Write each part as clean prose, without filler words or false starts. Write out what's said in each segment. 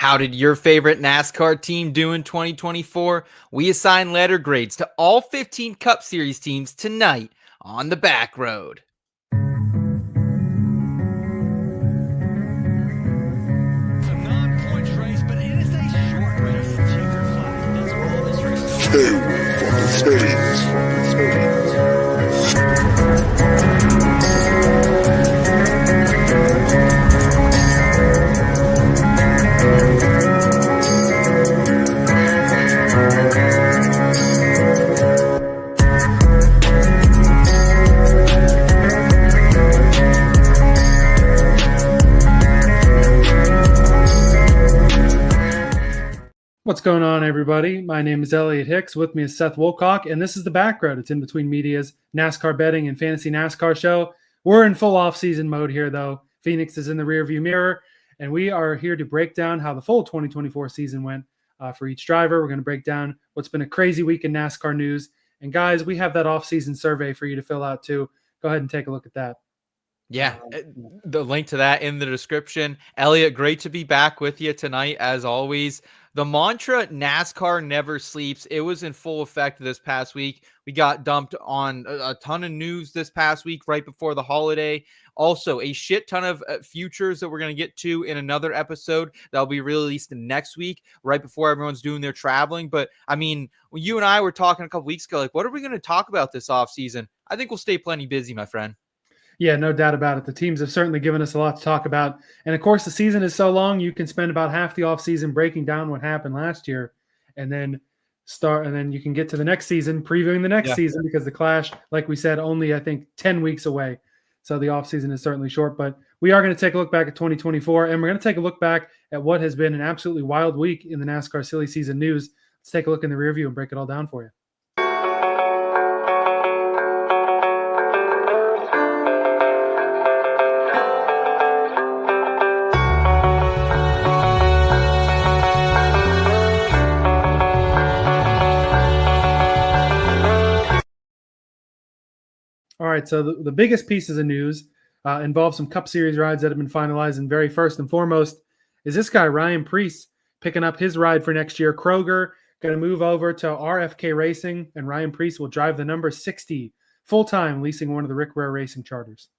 How did your favorite NASCAR team do in 2024? We assign letter grades to all 15 Cup Series teams tonight on the Backroad. It's a non-points race, but it is a short race. Checker flag. That's all this race is. Two fucking states. What's going on, everybody? My name is Elliot Hicks. With me is Seth Woolcock, and this is the Backroad. It's in between media's NASCAR betting and fantasy NASCAR show. We're in full off-season mode here, though. Phoenix is in the rearview mirror, and we are here to break down how the full 2024 season went for each driver. We're going to break down what's been a crazy week in NASCAR news. And guys, we have that off-season survey for you to fill out too. Go ahead and take a look at that. Yeah, the link to that in the description. Elliot, great to be back with you tonight, as always. The mantra, NASCAR never sleeps, it was in full effect this past week. We got dumped on a ton of news this past week right before the holiday. Also, a shit ton of futures that we're going to get to in another episode that'll be released next week, right before everyone's doing their traveling. But, I mean, when you and I were talking a couple weeks ago, like, what are we going to talk about this offseason? I think we'll stay plenty busy, my friend. Yeah, no doubt about it. The teams have certainly given us a lot to talk about. And of course, the season is so long, you can spend about half the offseason breaking down what happened last year and then you can get to the next season, previewing the next season, because the Clash, like we said, only, I think, 10 weeks away. So the offseason is certainly short. But we are going to take a look back at 2024, and we're going to take a look back at what has been an absolutely wild week in the NASCAR silly season news. Let's take a look in the rear view and break it all down for you. All right, so the biggest pieces of news involve some Cup Series rides that have been finalized. And very first and foremost is this guy, Ryan Preece, picking up his ride for next year. Kroger going to move over to RFK Racing, and Ryan Preece will drive the number 60 full-time, leasing one of the Rick Ware Racing charters.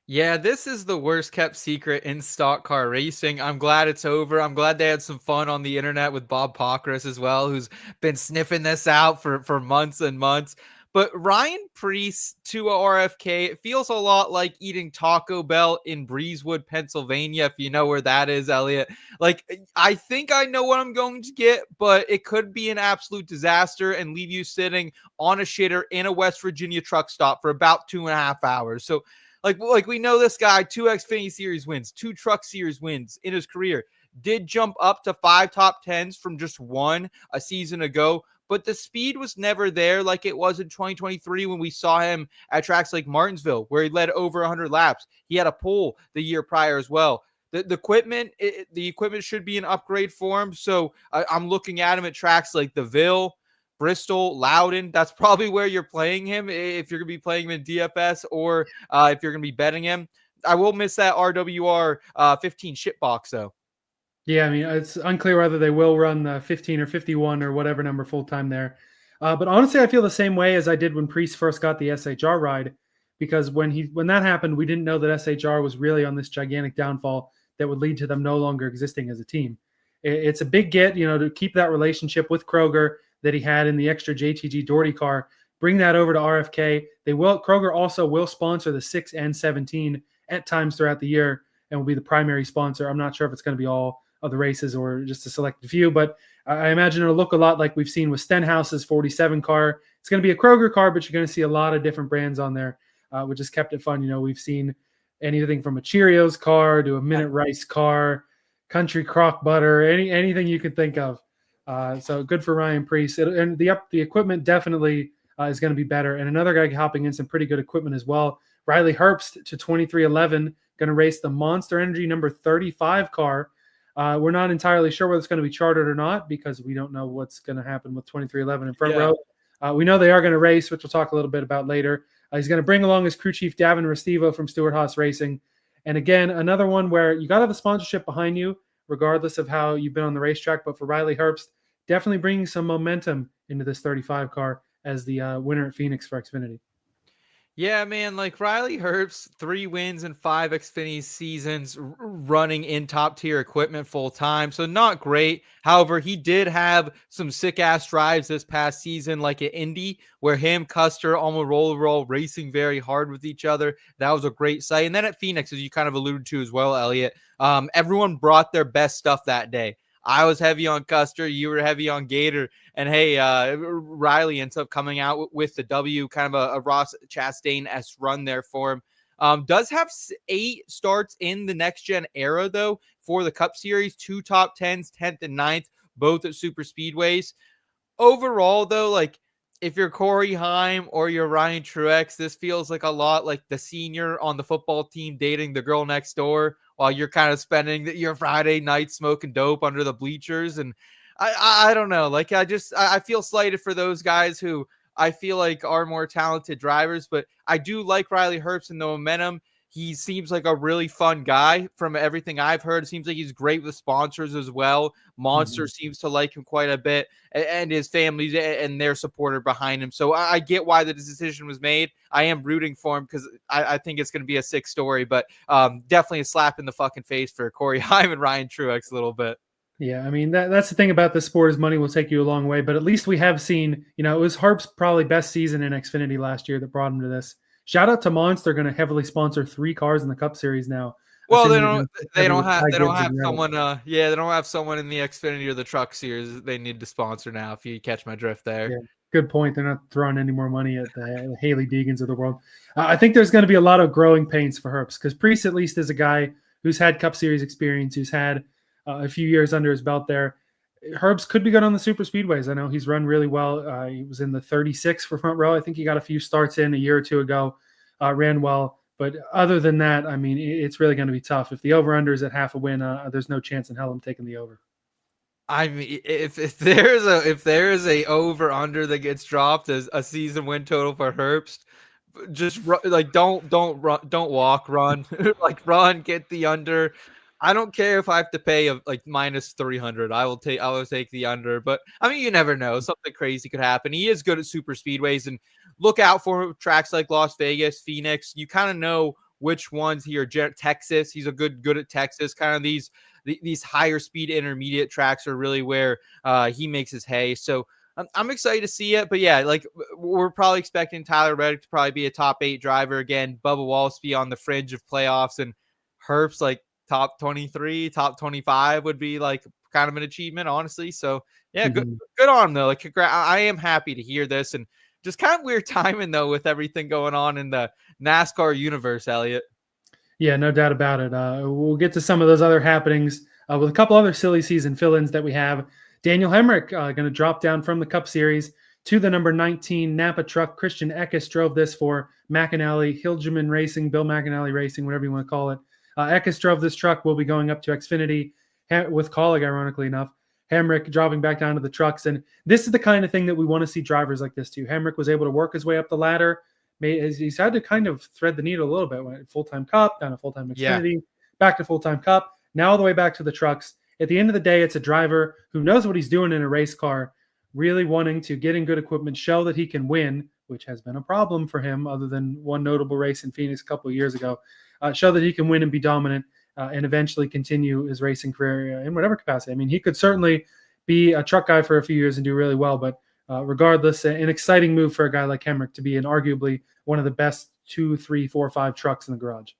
Yeah, this is the worst kept secret in stock car racing. I'm glad it's over. I'm glad they had some fun on the internet with Bob Pockris as well, who's been sniffing this out for months and months. But Ryan Preece to a RFK, it feels a lot like eating Taco Bell in Breezewood, Pennsylvania, if you know where that is, Elliot. Like, I think I know what I'm going to get, but it could be an absolute disaster and leave you sitting on a shitter in a West Virginia truck stop for about 2.5 hours. So, like we know this guy, 2 Xfinity Series wins, 2 Truck Series wins in his career, did jump up to 5 top 10s from just 1 a season ago. But the speed was never there like it was in 2023 when we saw him at tracks like Martinsville, where he led over 100 laps. He had a pole the year prior as well. The equipment should be an upgrade for him. So I'm looking at him at tracks like the Ville, Bristol, Loudon. That's probably where you're playing him if you're going to be playing him in DFS or if you're going to be betting him. I will miss that RWR 15 shitbox, though. Yeah, I mean, it's unclear whether they will run the 15 or 51 or whatever number full-time there. But honestly, I feel the same way as I did when Preece first got the SHR ride, because when that happened, we didn't know that SHR was really on this gigantic downfall that would lead to them no longer existing as a team. It's a big get, to keep that relationship with Kroger that he had in the extra JTG Daugherty car, bring that over to RFK. Kroger also will sponsor the 6 and 17 at times throughout the year and will be the primary sponsor. I'm not sure if it's going to be all of the races or just a selected few, but I imagine it'll look a lot like we've seen with Stenhouse's 47 car. It's going to be a Kroger car, but you're going to see a lot of different brands on there, which has kept it fun. We've seen anything from a Cheerios car to a Minute Rice car, Country Crock Butter, anything you could think of. So good for Ryan Preece. And the equipment definitely is going to be better. And another guy hopping in some pretty good equipment as well. Riley Herbst to 2311, going to race the Monster Energy number 35 car. We're not entirely sure whether it's going to be chartered or not because we don't know what's going to happen with 2311 in front row. We know they are going to race, which we'll talk a little bit about later. He's going to bring along his crew chief, Davin Restivo from Stewart-Haas Racing. And again, another one where you got to have a sponsorship behind you. regardless of how you've been on the racetrack. But for Riley Herbst, definitely bringing some momentum into this 35 car as the winner at Phoenix for Xfinity. Yeah, man, like Riley Herbst, 3 wins and 5 Xfinity seasons running in top tier equipment full time. So not great. However, he did have some sick ass drives this past season, like at Indy, where him, Custer, Almirola racing very hard with each other. That was a great sight. And then at Phoenix, as you kind of alluded to as well, Elliot, everyone brought their best stuff that day. I was heavy on Custer. You were heavy on Gator. And hey, Riley ends up coming out with the W, kind of a Ross Chastain-esque run there for him. Does have 8 starts in the next-gen era, though, for the Cup Series. 2 top 10s, 10th and 9th, both at super speedways. Overall, though, like, if you're Corey Heim or you're Ryan Truex, this feels like a lot like the senior on the football team dating the girl next door while you're kind of spending your Friday night smoking dope under the bleachers. And I don't know. Like, I feel slighted for those guys who I feel like are more talented drivers, but I do like Riley Herbst and the momentum. He seems like a really fun guy from everything I've heard. It seems like he's great with sponsors as well. Monster seems to like him quite a bit, and his family and their supporter behind him. So I get why the decision was made. I am rooting for him because I think it's going to be a sick story, but definitely a slap in the fucking face for Corey Heim and Ryan Truex a little bit. Yeah, I mean, that's the thing about the sport is money will take you a long way, but at least we have seen, it was Herbst's probably best season in Xfinity last year that brought him to this. Shout out to Monster, going to heavily sponsor 3 cars in the Cup Series now. Well, they don't have someone they don't have someone in the Xfinity or the Truck Series they need to sponsor now, if you catch my drift there. Yeah, good point. They're not throwing any more money at the Haley Degans of the world. I think there's going to be a lot of growing pains for Herbst because Preece at least is a guy who's had Cup Series experience, who's had a few years under his belt there. Herbst could be good on the super speedways. I know he's run really well. He was in the 36 for front row. I think he got a few starts in a year or two ago, ran well. But other than that, I mean, it's really going to be tough. If the over-under is at half a win, there's no chance in hell I'm taking the over. I mean, if there's a over-under that gets dropped as a season win total for Herbst, just like don't walk, run. Like run, get the under. I don't care if I have to pay like minus 300. I will take the under. But I mean, you never know. Something crazy could happen. He is good at super speedways, and look out for tracks like Las Vegas, Phoenix. You kind of know which ones here. Texas, he's a good at Texas. Kind of these higher speed intermediate tracks are really where he makes his hay. So I'm excited to see it. But yeah, like we're probably expecting Tyler Reddick to probably be a top 8 driver again. Bubba Wallace be on the fringe of playoffs, and Herbst like top 23, top 25 would be like kind of an achievement, honestly. So yeah, good on him though. Like, I am happy to hear this, and just kind of weird timing though with everything going on in the NASCAR universe, Elliot. Yeah, no doubt about it. We'll get to some of those other happenings with a couple other silly season fill-ins that we have. Daniel Hemric going to drop down from the Cup Series to the number 19 Napa truck. Christian Eckes drove this for McAnally-Hilgemann Racing, Bill McAnally Racing, whatever you want to call it. Eckes drove this truck. Will be going up to Xfinity with Kaulig, ironically enough. Hemric dropping back down to the trucks. And this is the kind of thing that we want to see drivers like this do. Hemric was able to work his way up the ladder. He's had to kind of thread the needle a little bit. Went full-time Cup, down to full-time Xfinity, back to full-time Cup, now all the way back to the trucks. At the end of the day, it's a driver who knows what he's doing in a race car, really wanting to get in good equipment, show that he can win, which has been a problem for him other than one notable race in Phoenix a couple of years ago. Show that he can win and be dominant and eventually continue his racing career in whatever capacity. I mean, he could certainly be a truck guy for a few years and do really well, but regardless, an exciting move for a guy like Hemric to be in arguably one of the best 2, 3, 4, 5 trucks in the garage.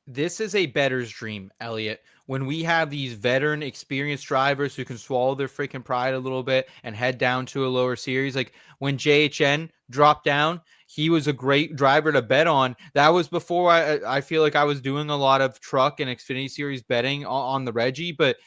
This is a bettor's dream, Elliot. When we have these veteran, experienced drivers who can swallow their freaking pride a little bit and head down to a lower series, like when JHN dropped down, he was a great driver to bet on. That was before I feel like I was doing a lot of truck and Xfinity Series betting on the Reggie, but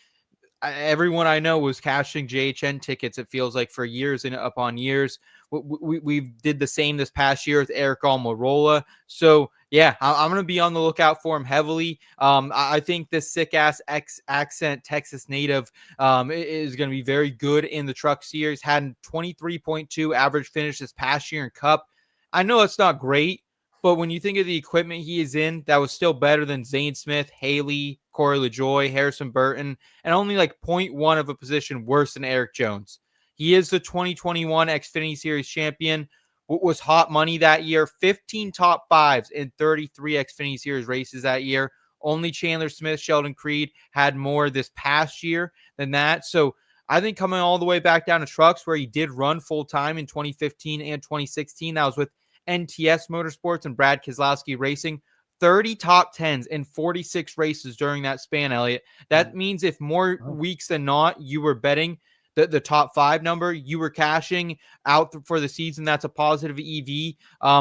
everyone I know was cashing JHN tickets, it feels like, for years and upon years. We did the same this past year with Eric Almirola. So, yeah, I'm going to be on the lookout for him heavily. I think this sick-ass accent Texas native is going to be very good in the Truck Series. Had 23.2 average finish this past year in Cup. I know it's not great, But when you think of the equipment he is in, that was still better than Zane Smith, Haley, Corey LaJoie, Harrison Burton, and only like 0.1 of a position worse than Eric Jones. He is the 2021 Xfinity Series champion. What was hot money that year? 15 top fives in 33 Xfinity Series races that year. Only Chandler Smith, Sheldon Creed had more this past year than that. So I think coming all the way back down to trucks, where he did run full time in 2015 and 2016, that was with NTS Motorsports and Brad Keselowski Racing. 30 top 10s in 46 races during that span, Elliot. That means if more weeks than not you were betting the top 5 number, you were cashing out for the season. That's a positive EV.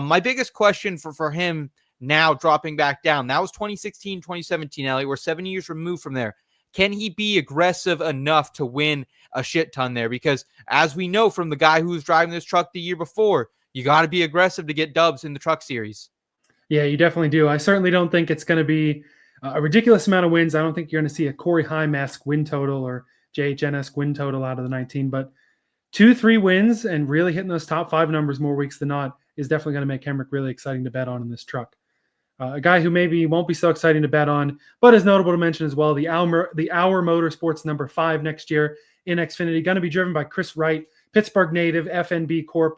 My biggest question for him now, dropping back down, that was 2016, 2017, Elliot. We're 7 years removed from there. Can he be aggressive enough to win a shit ton there? Because as we know from the guy who was driving this truck the year before, you got to be aggressive to get dubs in the truck series. Yeah, you definitely do. I certainly don't think it's going to be a ridiculous amount of wins. I don't think you're going to see a Corey Heim-esque win total or JHN-esque win total out of the 19, but 2-3 wins and really hitting those top 5 numbers more weeks than not is definitely going to make Hemric really exciting to bet on in this truck. A guy who maybe won't be so exciting to bet on, but is notable to mention as well, the Hour Motorsports number 5 next year in Xfinity, going to be driven by Chris Wright, Pittsburgh native, FNB Corp,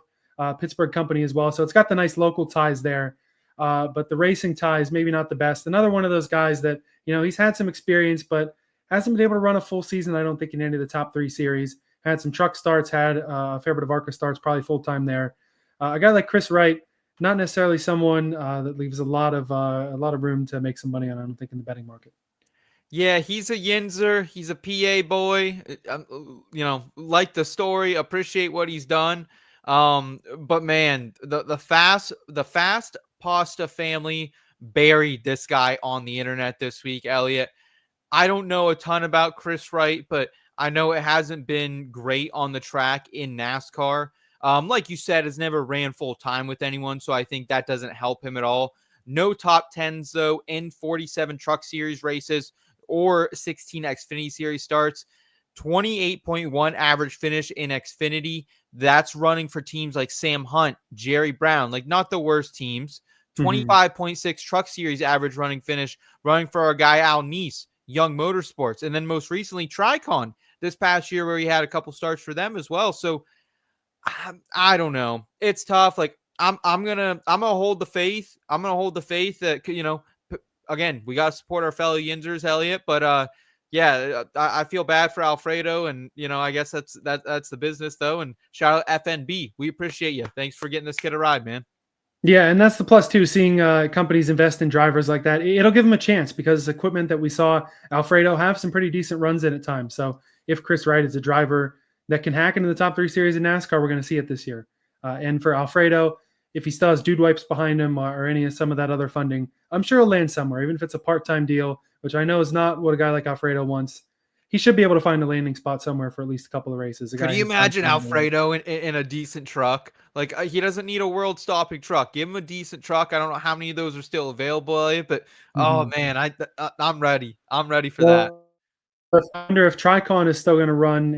Pittsburgh company as well. So it's got the nice local ties there, but the racing ties maybe not the best. Another one of those guys that, he's had some experience, but hasn't been able to run a full season, I don't think, in any of the top 3 series. Had some truck starts, had a fair bit of ARCA starts, probably full-time there. A guy like Chris Wright, not necessarily someone that leaves a lot of room to make some money on, I don't think, in the betting market. Yeah, he's a Yinzer. He's a PA boy. Like the story, appreciate what he's done. But man, the fast pasta family buried this guy on the internet this week, Elliot. I don't know a ton about Chris Wright, but I know it hasn't been great on the track in NASCAR. Like you said, has never ran full time with anyone, so I think that doesn't help him at all. No top 10s, though, in 47 Truck Series races or 16 Xfinity Series starts. 28.1 average finish in Xfinity. That's running for teams like Sam Hunt, Jerry Brown, like not the worst teams. 25.6 Truck Series average running finish, running for our guy Al Neese, Young Motorsports, and then most recently TriCon this past year, where he had a couple starts for them as well. So I don't know. It's tough. Like I'm gonna hold the faith. I'm gonna hold the faith that, again, we got to support our fellow Yinzers, Elliot. But yeah, I feel bad for Alfredo, and I guess that's the business though. And shout out FNB. We appreciate you. Thanks for getting this kid a ride, man. Yeah, and that's the plus too, seeing companies invest in drivers like that. It'll give them a chance, because equipment that we saw Alfredo have some pretty decent runs in at times. So if Chris Wright is a driver that can hack into the top 3 series in NASCAR, we're going to see it this year. And for Alfredo, if he still has dude wipes behind him or some of that other funding, I'm sure he'll land somewhere, even if it's a part-time deal, which I know is not what a guy like Alfredo wants. He should be able to find a landing spot somewhere for at least a couple of races. Could you imagine Alfredo in a decent truck? Like, he doesn't need a world-stopping truck. Give him a decent truck. I don't know how many of those are still available, but oh man, I'm ready. I'm ready for that. I wonder if TriCon is still going to run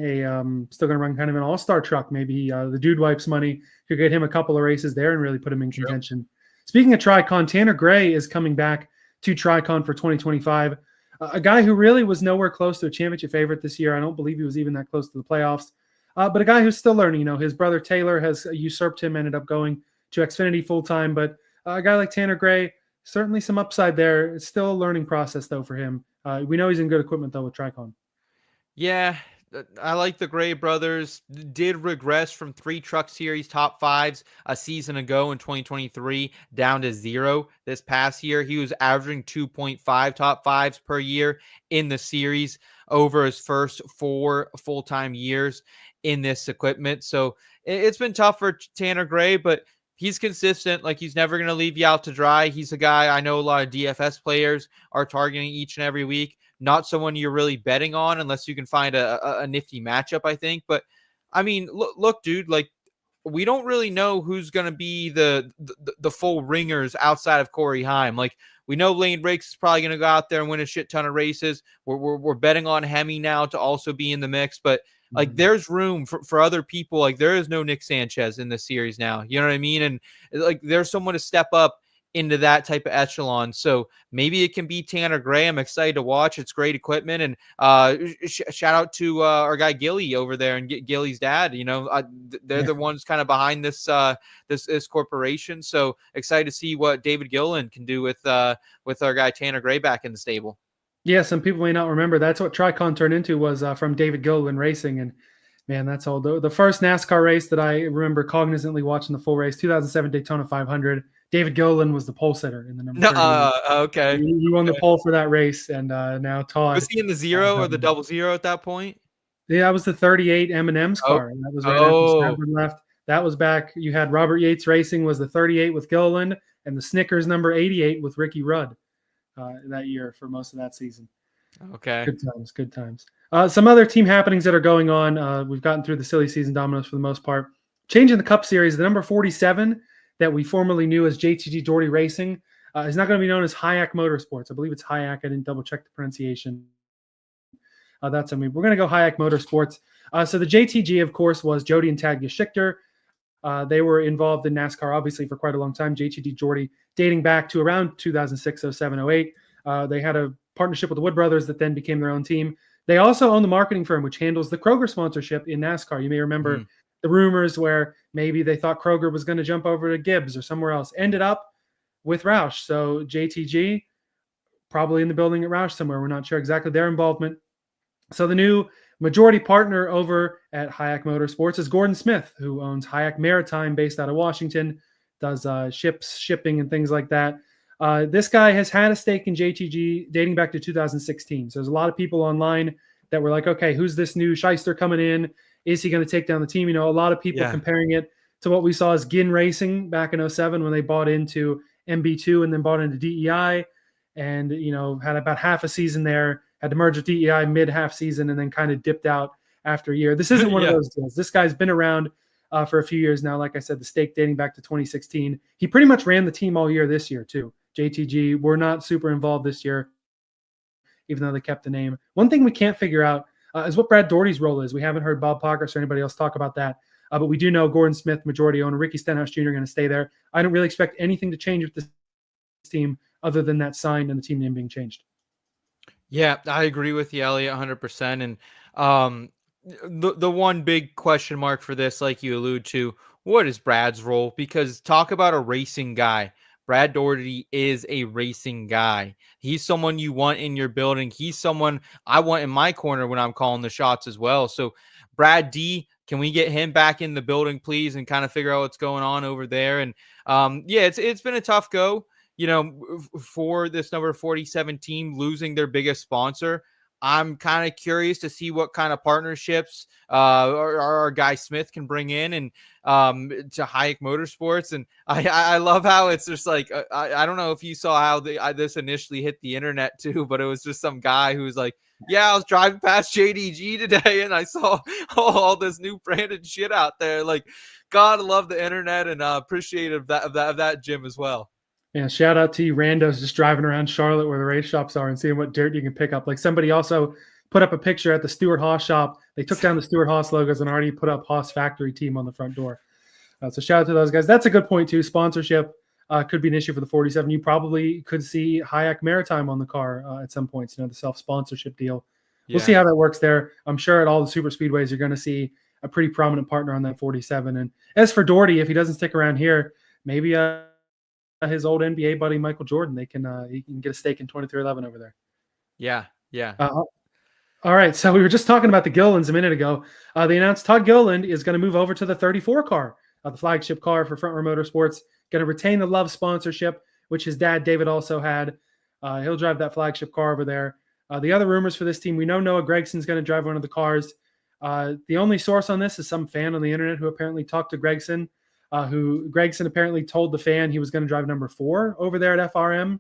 kind of an all-star truck. Maybe the dude wipes money could get him a couple of races there and really put him in contention. Speaking of TriCon, Tanner Gray is coming back to TriCon for 2025. A guy who really was nowhere close to a championship favorite this year. I don't believe he was even that close to the playoffs. But a guy who's still learning. His brother Taylor has usurped him, ended up going to Xfinity full-time. But a guy like Tanner Gray, certainly some upside there. It's still a learning process, though, for him. We know he's in good equipment, though, with TriCon. Yeah, I like the Gray brothers. Did regress from 3 Truck Series top 5s a season ago in 2023 down to 0 this past year. He was averaging 2.5 top 5s per year in the series over his first 4 full-time years in this equipment. So it's been tough for Tanner Gray, but he's consistent. Like, he's never going to leave you out to dry. He's a guy I know a lot of DFS players are targeting each and every week. Not someone you're really betting on unless you can find a nifty matchup, I think. But I mean, look, dude, like, we don't really know who's going to be the full ringers outside of Corey Heim. Like, we know Lane Brakes is probably going to go out there and win a shit ton of races. We're betting on Hemi now to also be in the mix, but like, there's room for other people. Like, there is no Nick Sanchez in this series now. You know what I mean? And like, there's someone to step up into that type of echelon. So maybe it can be Tanner Gray. I'm excited to watch. It's great equipment. And shout out to our guy Gilly over there and Gilly's dad. They're the ones kind of behind this this corporation. So excited to see what David Gilliland can do with our guy Tanner Gray back in the stable. Yeah, some people may not remember that's what TriCon turned into, was from David Gilliland Racing. And man, that's old. The first NASCAR race that I remember cognizantly watching the full race, 2007 Daytona 500. David Gilliland was the pole sitter in the number. Okay. He won the pole for that race, and now Todd. Was he in the 0 or the 00 at that point? Yeah, that was the 38 M&M's car. That was right after Stafford left. That was back. You had Robert Yates Racing was the 38 with Gilliland, and the Snickers number 88 with Ricky Rudd that year for most of that season. Okay. Good times. Some other team happenings that are going on. We've gotten through the silly season dominoes for the most part. Changing the Cup Series, the number 47 that we formerly knew as JTG Daugherty Racing is not going to be known as Hyak Motorsports. I believe it's Hyak. I didn't double check the pronunciation. That's on me. We're going to go Hyak Motorsports. So the JTG, of course, was Jody and Tad Geschichter. They were involved in NASCAR, obviously, for quite a long time. JTG Daugherty, dating back to around 2006, 07, 08. They had a partnership with the Wood Brothers that then became their own team. They also own the marketing firm, which handles the Kroger sponsorship in NASCAR. You may remember the rumors where maybe they thought Kroger was going to jump over to Gibbs or somewhere else. Ended up with Roush. So JTG, probably in the building at Roush somewhere. We're not sure exactly their involvement. So the new majority partner over at Hyak Motorsports is Gordon Smith, who owns Hyak Maritime based out of Washington, does shipping and things like that. This guy has had a stake in JTG dating back to 2016. So there's a lot of people online that were like, okay, who's this new shyster coming in? Is he going to take down the team? A lot of people comparing it to what we saw as Ginn Racing back in 07 when they bought into MB2 and then bought into DEI and, had about half a season there, had to merge with DEI mid-half season and then kind of dipped out after a year. This isn't one of those deals. This guy's been around for a few years now. Like I said, the stake dating back to 2016. He pretty much ran the team all year this year too. JTG were not super involved this year, even though they kept the name. One thing we can't figure out is what Brad Daugherty's role is. We haven't heard Bob Pockrass or anybody else talk about that. But we do know Gordon Smith, majority owner, Ricky Stenhouse Jr. are going to stay there. I don't really expect anything to change with this team other than that sign and the team name being changed. Yeah, I agree with you, Elliot, 100%. And the one big question mark for this, like you allude to, what is Brad's role? Because talk about a racing guy. Brad Daugherty is a racing guy. He's someone you want in your building. He's someone I want in my corner when I'm calling the shots as well. So Brad D, can we get him back in the building, please, and kind of figure out what's going on over there? And it's been a tough go, for this number 47 team losing their biggest sponsor. I'm kind of curious to see what kind of partnerships our guy Smith can bring in and to Hyak Motorsports. And I love how it's just like, I don't know if you saw how this initially hit the internet too, but it was just some guy who was like, yeah, I was driving past JDG today and I saw all this new branded shit out there. Like, God, love the internet and appreciative of that Jim as well. Yeah, shout out to you randos just driving around Charlotte where the race shops are and seeing what dirt you can pick up. Like somebody also put up a picture at the Stewart-Haas shop. They took down the Stewart-Haas logos and already put up Haas factory team on the front door. So shout out to those guys. That's a good point too. Sponsorship could be an issue for the 47. You probably could see Hyak Maritime on the car at some points, the self-sponsorship deal. We'll see how that works there. I'm sure at all the super speedways, you're going to see a pretty prominent partner on that 47. And as for Daugherty, if he doesn't stick around here, maybe his old NBA buddy Michael Jordan, he can get a stake in 2311 over there. Yeah. All right, so we were just talking about the Gillilands a minute ago. They announced Todd Gilliland is going to move over to the 34 car, the flagship car for Front Row Motorsports. Going to retain the Love sponsorship, which his dad David also had. He'll drive that flagship car over there. The other rumors for this team, we know Noah Gregson's going to drive one of the cars. The only source on this is some fan on the internet who apparently talked to Gregson. Who Gregson apparently told the fan he was going to drive number 4 over there at FRM.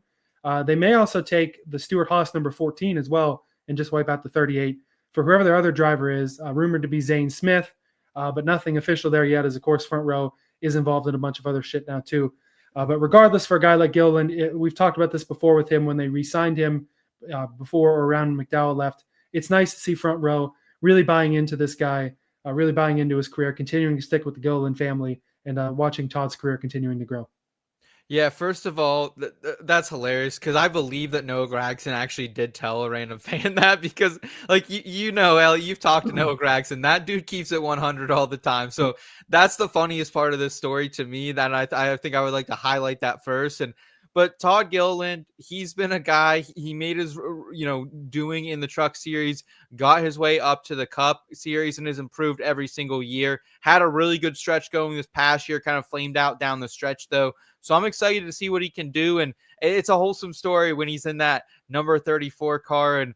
They may also take the Stewart-Haas number 14 as well and just wipe out the 38 for whoever their other driver is, rumored to be Zane Smith, but nothing official there yet as, of course, Front Row is involved in a bunch of other shit now too. But regardless, for a guy like Gilliland, we've talked about this before with him when they re-signed him before or around McDowell left. It's nice to see Front Row really buying into this guy, really buying into his career, continuing to stick with the Gilliland family, and watching Todd's career continuing to grow. Yeah, first of all, that's hilarious because I believe that Noah Gragson actually did tell a random fan that because, like, Ellie, you've talked to Noah Gragson. That dude keeps it 100 all the time. So that's the funniest part of this story to me. That I think I would like to highlight that first. But Todd Gilliland, he's been a guy. He made his doing in the Truck Series, got his way up to the Cup Series, and has improved every single year. Had a really good stretch going this past year. Kind of flamed out down the stretch though. So I'm excited to see what he can do. And it's a wholesome story when he's in that number 34 car. And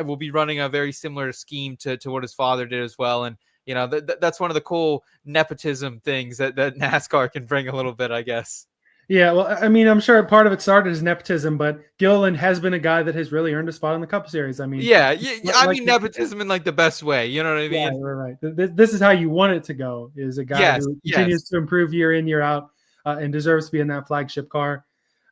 will be running a very similar scheme to what his father did as well. And, that's one of the cool nepotism things that NASCAR can bring a little bit, I guess. Yeah, well, I mean, I'm sure part of it started as nepotism, but Gilliland has been a guy that has really earned a spot in the Cup Series. I mean, yeah, I mean nepotism in like the best way. You know what I mean? Yeah, right. This is how you want it to go. Is a guy who continues to improve year in, year out, and deserves to be in that flagship car.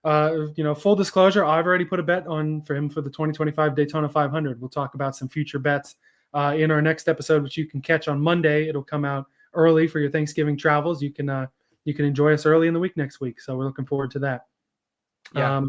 Full disclosure, I've already put a bet on for him for the 2025 Daytona 500. We'll talk about some future bets in our next episode, which you can catch on Monday. It'll come out early for your Thanksgiving travels. You can enjoy us early in the week next week. So we're looking forward to that. Yeah.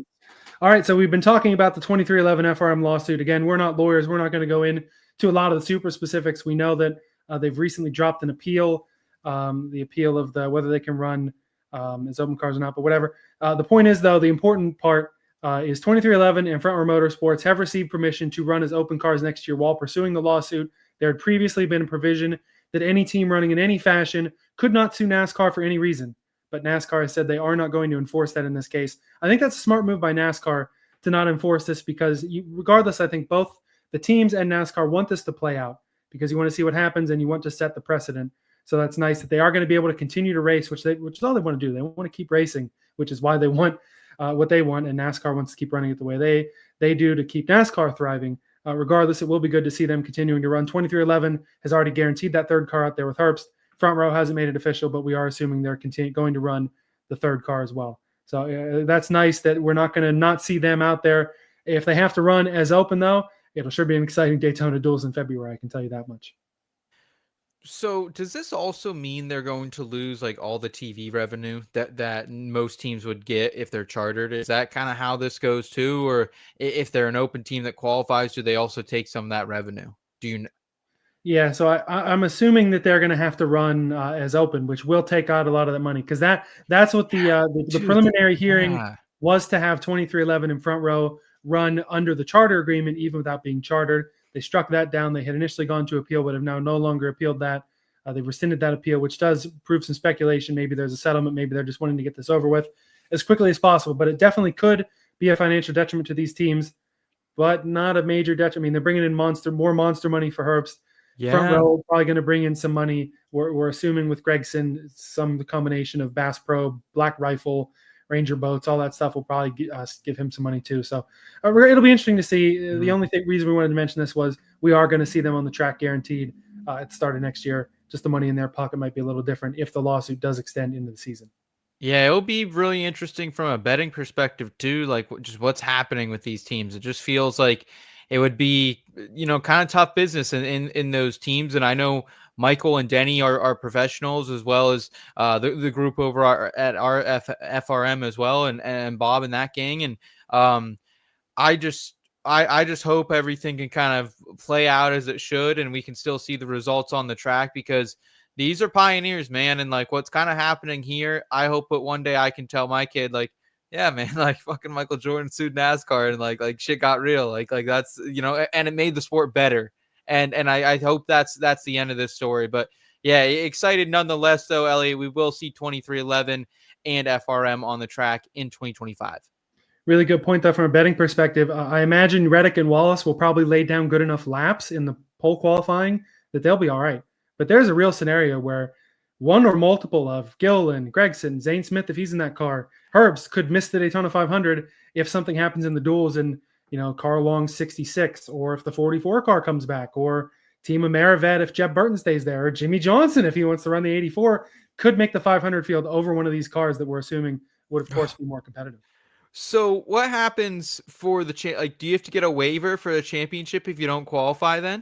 All right. So we've been talking about the 2311 FRM lawsuit. Again, we're not lawyers. We're not going to go into a lot of the super specifics. We know that they've recently dropped an appeal, the appeal of whether they can run as open cars or not, but whatever. The point is, though, the important part is 2311 and Front Row Motorsports have received permission to run as open cars next year while pursuing the lawsuit. There had previously been a provision that any team running in any fashion could not sue NASCAR for any reason. But NASCAR has said they are not going to enforce that in this case. I think that's a smart move by NASCAR to not enforce this because regardless, I think both the teams and NASCAR want this to play out because you want to see what happens and you want to set the precedent. So that's nice that they are going to be able to continue to race, which is all they want to do. They want to keep racing, which is why they want what they want. And NASCAR wants to keep running it the way they do to keep NASCAR thriving. Regardless, it will be good to see them continuing to run. 2311 has already guaranteed that third car out there with Herbst. Front Row hasn't made it official, but we are assuming they're going to run the third car as well. So that's nice that we're not going to not see them out there. If they have to run as open, though, it'll sure be an exciting Daytona duels in February. I can tell you that much. So does this also mean they're going to lose like all the TV revenue that most teams would get if they're chartered? Is that kind of how this goes too? Or if they're an open team that qualifies, do they also take some of that revenue? Do you? Yeah, so I'm assuming that they're going to have to run as open, which will take out a lot of that money because that's what the preliminary hearing was, to have 2311 and Front Row run under the charter agreement even without being chartered. They struck that down. They had initially gone to appeal, but have now no longer appealed that. They rescinded that appeal, which does prove some speculation. Maybe there's a settlement. Maybe they're just wanting to get this over with as quickly as possible. But it definitely could be a financial detriment to these teams, but not a major detriment. I mean, they're bringing in more monster money for Herbst. Yeah. Front Row probably going to bring in some money. We're assuming with Gregson, some combination of Bass Pro, Black Rifle, Ranger boats, all that stuff will probably give him some money too. So it'll be interesting to see. The only reason we wanted to mention this was we are going to see them on the track guaranteed at the start of next year. Just the money in their pocket might be a little different if the lawsuit does extend into the season. Yeah, it'll be really interesting from a betting perspective too, like just what's happening with these teams. It just feels like it would be, kind of tough business in those teams. And I know Michael and Denny are professionals, as well as the group over at FRM as well, and Bob and that gang. And I just hope everything can kind of play out as it should, and we can still see the results on the track, because these are pioneers, man. And like what's kind of happening here, I hope that one day I can tell my kid, like, yeah, man, like fucking Michael Jordan sued NASCAR and like shit got real. Like that's, and it made the sport better. And I hope that's the end of this story. But yeah, excited nonetheless, though, Elliot. We will see 2311 and FRM on the track in 2025. Really good point, though, from a betting perspective. I imagine Reddick and Wallace will probably lay down good enough laps in the pole qualifying that they'll be all right. But there's a real scenario where one or multiple of Gilliland, Gregson, Zane Smith, if he's in that car, Herbst could miss the Daytona 500 if something happens in the duels and, Carl Long's 66, or if the 44 car comes back, or Team Amerivet if Jeb Burton stays there, or Jimmy Johnson if he wants to run the 84, could make the 500 field over one of these cars that we're assuming would, of course, be more competitive. So what happens for the do you have to get a waiver for the championship if you don't qualify then?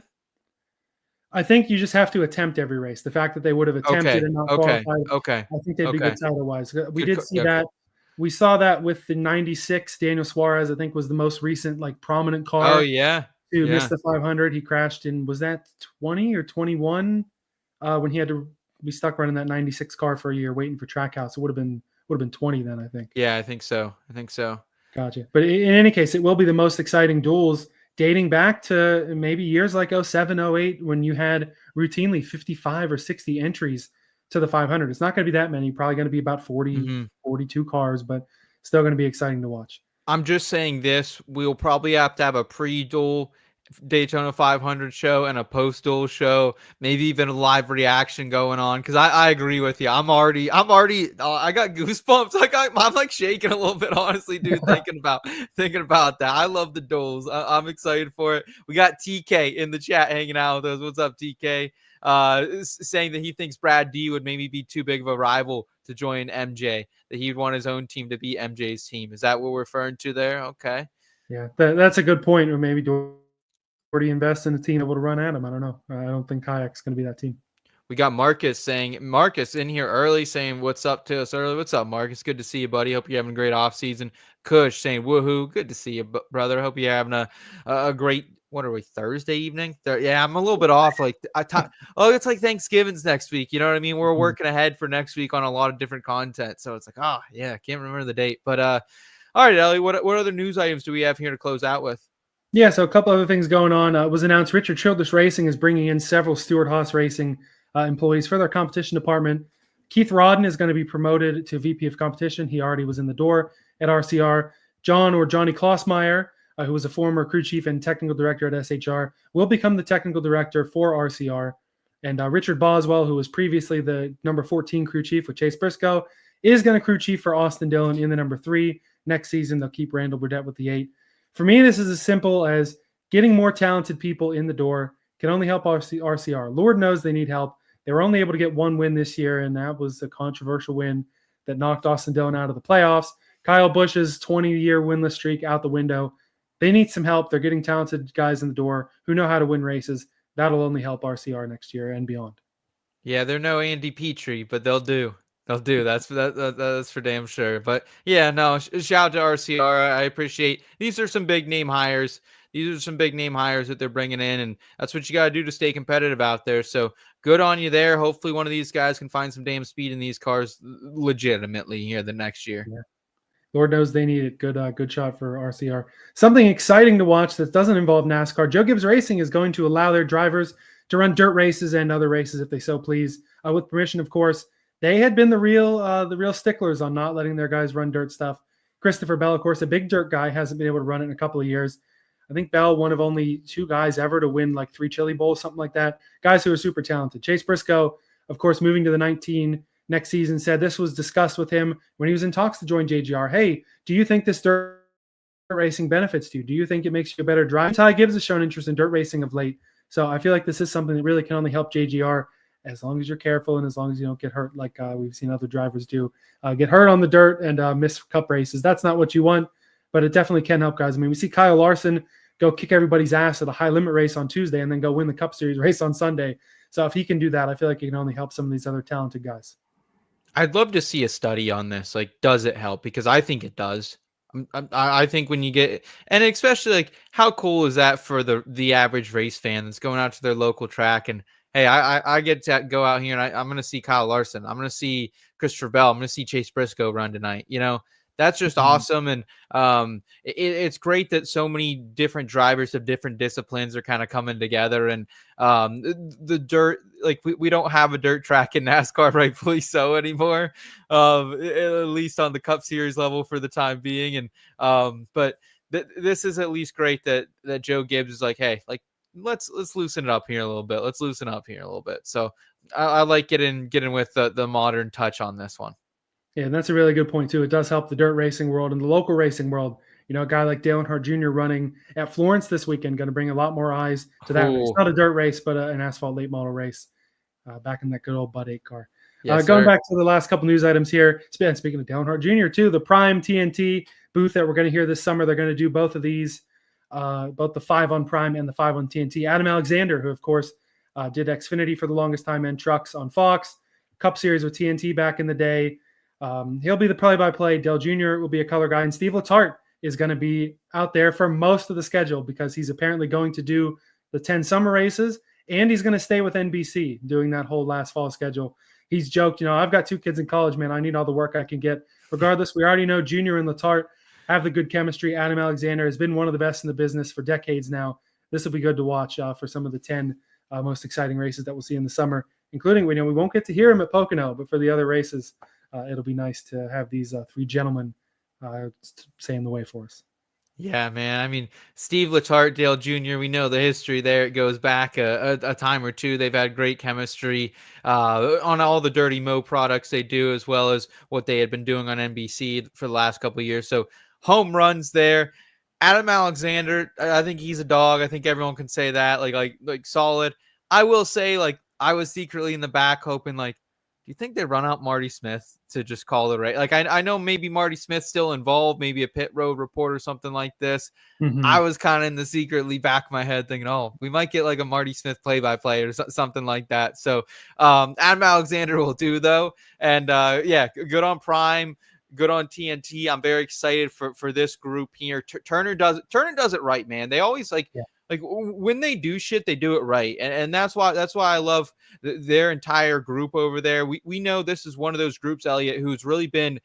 I think you just have to attempt every race. The fact that they would have attempted and not qualified, I think they'd be good title-wise. We did see that We saw that with the 96. Daniel Suarez, I think, was the most recent like prominent car Oh yeah. to Yeah. miss the 500. He crashed in, was that 20 or 21 when he had to be stuck running that 96 car for a year waiting for Trackhouse. It would have been 20 then, I think. Yeah, I think so. Gotcha. But in any case, it will be the most exciting duels dating back to maybe years like 07, 08, when you had routinely 55 or 60 entries to the 500. It's not going to be that many, probably going to be about 40, 42 cars, but still going to be exciting to watch. I'm just saying this. We'll probably have to have a pre-duel Daytona 500 show and a post-duel show, maybe even a live reaction going on. Because I agree with you. I'm already. I got goosebumps. I'm like shaking a little bit, honestly, dude. thinking about that. I love the duels. I'm excited for it. We got TK in the chat hanging out with us. What's up, TK? Saying that he thinks Brad D would maybe be too big of a rival to join MJ, that he'd want his own team to be MJ's team. Is that what we're referring to there? Okay. Yeah, that's a good point. Or maybe Daugherty invest in a team able to run at him. I don't know. I don't think Hayek's going to be that team. We got Marcus in here early saying what's up to us early. What's up, Marcus? Good to see you, buddy. Hope you're having a great off season. Kush saying woohoo. Good to see you, brother. Hope you're having a great, what are we, Thursday evening? Yeah, I'm a little bit off. Like it's like Thanksgiving's next week. You know what I mean? We're working ahead for next week on a lot of different content. So it's like, I can't remember the date. But all right, Ellie, what other news items do we have here to close out with? Yeah, so a couple other things going on. It was announced Richard Childress Racing is bringing in several Stewart-Haas Racing employees for their competition department. Keith Rodden is going to be promoted to VP of competition. He already was in the door at RCR. Johnny Klossmeyer, who was a former crew chief and technical director at SHR, will become the technical director for RCR. And Richard Boswell, who was previously the number 14 crew chief with Chase Briscoe, is going to crew chief for Austin Dillon in the number 3. Next season, they'll keep Randall Burdett with the 8. For me, this is as simple as getting more talented people in the door can only help RCR. Lord knows they need help. They were only able to get one win this year, and that was a controversial win that knocked Austin Dillon out of the playoffs. Kyle Busch's 20-year winless streak out the window. They need some help. They're getting talented guys in the door who know how to win races. That'll only help RCR next year and beyond. Yeah, they're no Andy Petrie, but they'll do. That's for damn sure. But yeah, no, shout out to RCR. I appreciate these are some big name hires. These are some big name hires that they're bringing in, and that's what you got to do to stay competitive out there. So good on you there. Hopefully one of these guys can find some damn speed in these cars legitimately here the next year. Yeah. Lord knows they need it. Good shot for RCR. Something exciting to watch that doesn't involve NASCAR. Joe Gibbs Racing is going to allow their drivers to run dirt races and other races if they so please, with permission, of course. They had been the real sticklers on not letting their guys run dirt stuff. Christopher Bell, of course, a big dirt guy, hasn't been able to run it in a couple of years. I think Bell, one of only 2 guys ever to win like 3 Chili Bowls, something like that. Guys who are super talented. Chase Briscoe, of course, moving to the 19 next season, said this was discussed with him when he was in talks to join JGR. Hey, do you think this dirt racing benefits you? Do you think it makes you a better driver? Ty Gibbs has shown interest in dirt racing of late. So I feel like this is something that really can only help JGR as long as you're careful and as long as you don't get hurt like we've seen other drivers do. Get hurt on the dirt and miss cup races. That's not what you want, but it definitely can help guys. I mean, we see Kyle Larson go kick everybody's ass at a high limit race on Tuesday and then go win the Cup Series race on Sunday. So if he can do that, I feel like he can only help some of these other talented guys. I'd love to see a study on this. Like, does it help? Because I think it does. I think when you get, and especially like, how cool is that for the average race fan that's going out to their local track and, hey, I get to go out here and I'm going to see Kyle Larson. I'm going to see Christopher Bell. I'm going to see Chase Briscoe run tonight. You know, that's just awesome. And it's great that so many different drivers of different disciplines are kind of coming together. And the dirt, like we don't have a dirt track in NASCAR, rightfully so anymore, at least on the Cup Series level for the time being. And but this is at least great that Joe Gibbs is like, hey, like, let's loosen it up here a little bit. Let's loosen up here a little bit. So I like getting with the modern touch on this one. Yeah, and that's a really good point too. It does help the dirt racing world and the local racing world. You know, a guy like Dale Earnhardt Jr. running at Florence this weekend, going to bring a lot more eyes to that race. Not a dirt race, but an asphalt late model race back in that good old Bud 8 car. Yes, going back to the last couple news items here. Speaking of Dale Earnhardt Jr. too, the Prime TNT booth that we're going to hear this summer, they're going to do both of these, both the 5 on Prime and the 5 on TNT. Adam Alexander, who of course did Xfinity for the longest time and trucks on Fox, Cup Series with TNT back in the day. He'll be the play-by-play. Dale Jr. will be a color guy, and Steve Letarte is going to be out there for most of the schedule because he's apparently going to do the 10 summer races, and he's going to stay with NBC doing that whole last fall schedule. He's joked, I've got 2 kids in college, man. I need all the work I can get. Regardless, we already know Junior and Letarte have the good chemistry. Adam Alexander has been one of the best in the business for decades now. This will be good to watch for some of the 10 most exciting races that we'll see in the summer, including, we won't get to hear him at Pocono, but for the other races, it'll be nice to have these 3 gentlemen saying the way for us. Yeah, man. I mean, Steve Letarte, Dale Jr., we know the history there. It goes back a time or two. They've had great chemistry on all the Dirty Mo products they do, as well as what they had been doing on NBC for the last couple of years. So home runs there. Adam Alexander, I think he's a dog. I think everyone can say that. Like solid. I will say, I was secretly in the back hoping, do you think they run out Marty Smith to just call the race? I know maybe Marty Smith's still involved, maybe a pit road report or something like this. Mm-hmm. I was kind of in the secretly back of my head thinking, we might get a Marty Smith play-by-play or something like that. So Adam Alexander will do, though. And good on Prime, good on TNT. I'm very excited for this group here. Turner does it right, man. They always when they do shit, they do it right. And that's why I love their entire group over there. We know this is one of those groups, Elliot, who's really been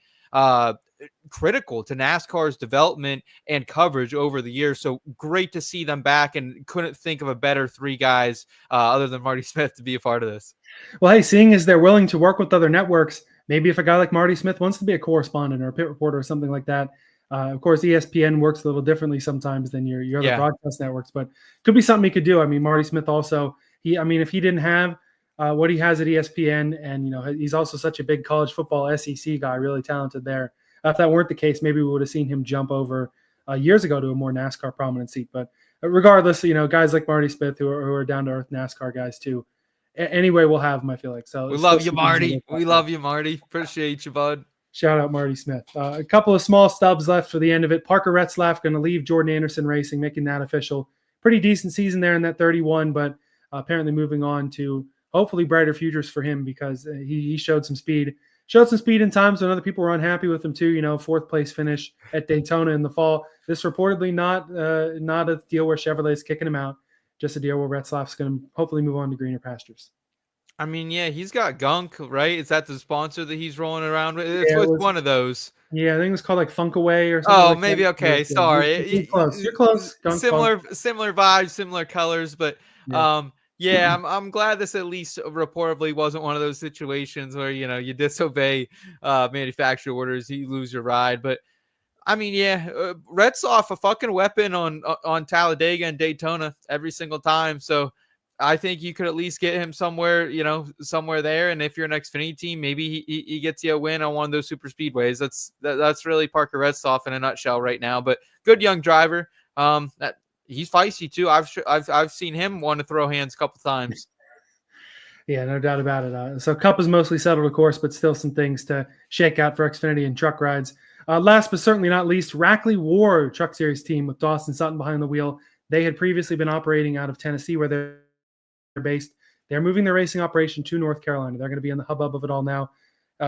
critical to NASCAR's development and coverage over the years. So great to see them back, and couldn't think of a better 3 guys other than Marty Smith to be a part of this. Well, hey, seeing as they're willing to work with other networks, maybe if a guy like Marty Smith wants to be a correspondent or a pit reporter or something like that. Of course, ESPN works a little differently sometimes than your other broadcast networks, but could be something he could do. I mean, Marty Smith also, if he didn't have what he has at ESPN, and he's also such a big college football SEC guy, really talented there. If that weren't the case, maybe we would have seen him jump over years ago to a more NASCAR prominent seat. But regardless, guys like Marty Smith who are down to earth NASCAR guys too. Anyway, we'll have him, I feel like. So we love you, Marty. We love you, Marty. Appreciate you, bud. Shout out Marty Smith. A couple of small stubs left for the end of it. Parker Retzlaff going to leave Jordan Anderson Racing, making that official. Pretty decent season there in that 31, but apparently moving on to hopefully brighter futures for him, because he showed some speed. Showed some speed in times when other people were unhappy with him too. 4th place finish at Daytona in the fall. This reportedly not a deal where Chevrolet's kicking him out. Just a deal where Retzlaff's going to hopefully move on to greener pastures. I mean, yeah, he's got gunk, right? Is that the sponsor that he's rolling around with? It's one of those. Yeah, I think it was called Funk Away or something. Oh, like maybe that. Okay, sorry. You're close. You're close. Similar vibes, similar colors, but yeah. I'm glad this at least reportedly wasn't one of those situations where you disobey manufacturer orders, you lose your ride. But I mean, Retzlaff a fucking weapon on Talladega and Daytona every single time. So I think you could at least get him somewhere, somewhere there. And if you're an Xfinity team, maybe he gets you a win on one of those super speedways. That's really Parker Retzlaff in a nutshell right now. But good young driver. He's feisty too. I've seen him want to throw hands a couple times. Yeah, no doubt about it. So Cup is mostly settled, of course, but still some things to shake out for Xfinity and truck rides. Last but certainly not least, Rackley War Truck Series team with Dawson Sutton behind the wheel. They had previously been operating out of Tennessee, where they're based. They're moving their racing operation to North Carolina. They're going to be in the hubbub of it all now.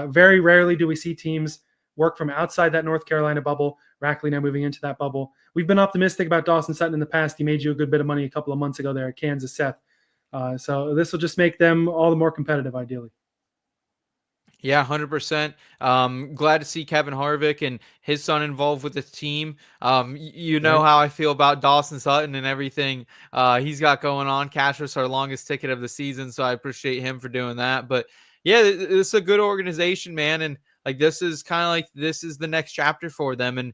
Very rarely do we see teams work from outside that North Carolina bubble. Rackley now moving into that bubble. We've been optimistic about Dawson Sutton in the past. He made you a good bit of money a couple of months ago there at Kansas, Seth. So this will just make them all the more competitive, ideally. Yeah, 100%. Glad to see Kevin Harvick and his son involved with the team. You know how I feel about Dawson Sutton and everything he's got going on. Cashless, our longest ticket of the season, so I appreciate him for doing that. But yeah, this is a good organization, man, and this is this is the next chapter for them. And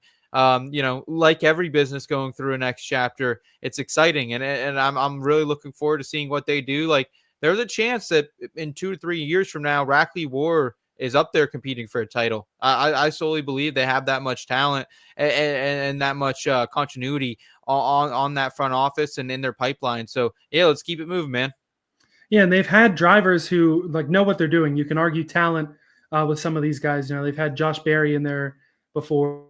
like every business going through a next chapter, it's exciting, and I'm really looking forward to seeing what they do. There's a chance that in 2 to 3 years from now, Rackley War is up there competing for a title. I solely believe they have that much talent and that much continuity on that front office and in their pipeline. So yeah, let's keep it moving, man. Yeah, and they've had drivers who know what they're doing. You can argue talent with some of these guys. They've had Josh Berry in there before.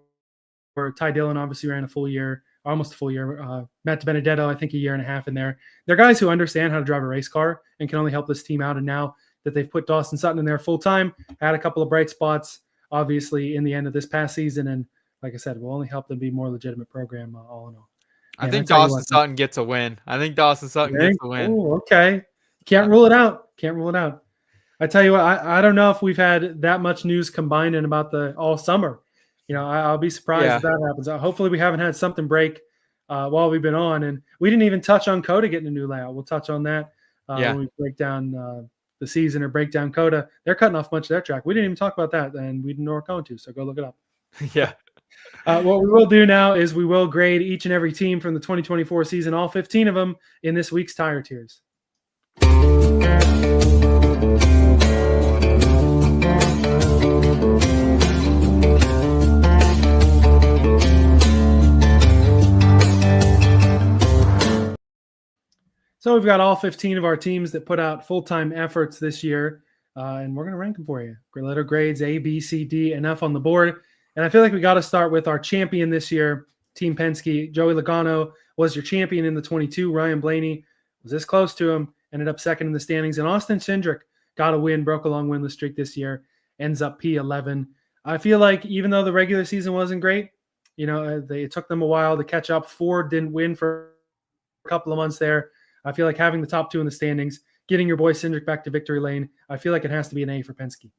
Ty Dillon obviously ran a full year. Almost a full year. Matt Benedetto, I think a year and a half in there. They're guys who understand how to drive a race car and can only help this team out. And now that they've put Dawson Sutton in there full time, had a couple of bright spots obviously, in the end of this past season. And like I said, will only help them be a more legitimate program all in all. I And think tell you Dawson what, Sutton gets a win. I think Dawson Sutton gets a win. oh, okay. Can't rule it out. Can't rule it out. I tell you what, I don't know if we've had that much news combined in about the all summer. I'll be surprised if that happens. Hopefully we haven't had something break while we've been on. And we didn't even touch on COTA getting a new layout. We'll touch on that when we break down the season or break down COTA. They're cutting off much of their track. We didn't even talk about that, and we didn't know we're going to, so go look it up. Yeah. What we will do now is we will grade each and every team from the 2024 season, all 15 of them, in this week's Tire Tiers. So we've got all 15 of our teams that put out full-time efforts this year, and we're going to rank them for you. Letter grades A, B, C, D, and F on the board. And I feel like we got to start with our champion this year, Team Penske. Joey Logano was your champion in the 22. Ryan Blaney was this close to him, ended up second in the standings. And Austin Cindric got a win, broke a long winless streak this year, ends up P11. I feel like even though the regular season wasn't great, it took them a while to catch up. Ford didn't win for a couple of months there. I feel like having the top two in the standings, getting your boy Cindric back to victory lane, I feel like it has to be an A for Penske.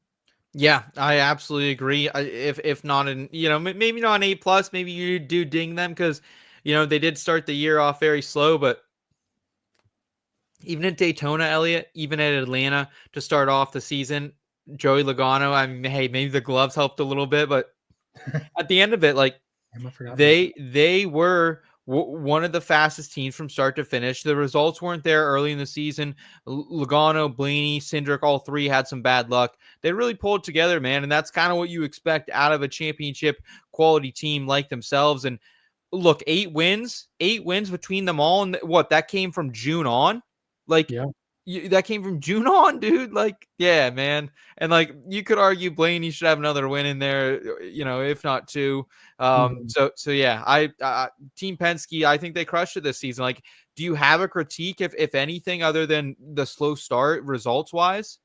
Yeah, I absolutely agree. If not maybe not an A+, maybe you do ding them because, they did start the year off very slow, but even at Daytona, Elliot, even at Atlanta to start off the season, Joey Logano, I mean, hey, maybe the gloves helped a little bit, but at the end of it, like they were one of the fastest teams from start to finish. The results weren't there early in the season. Logano, Blaney, Cindric, all three had some bad luck. They really pulled together, man, and that's kind of what you expect out of a championship quality team like themselves. And look, 8 wins between them all, and that came from June on? Like, yeah. That came from June on, dude. Like, yeah, man. And like, you could argue Blaney should have another win in there, if not 2. So yeah, I Team Penske, I think they crushed it this season. Like, do you have a critique, if anything, other than the slow start results wise?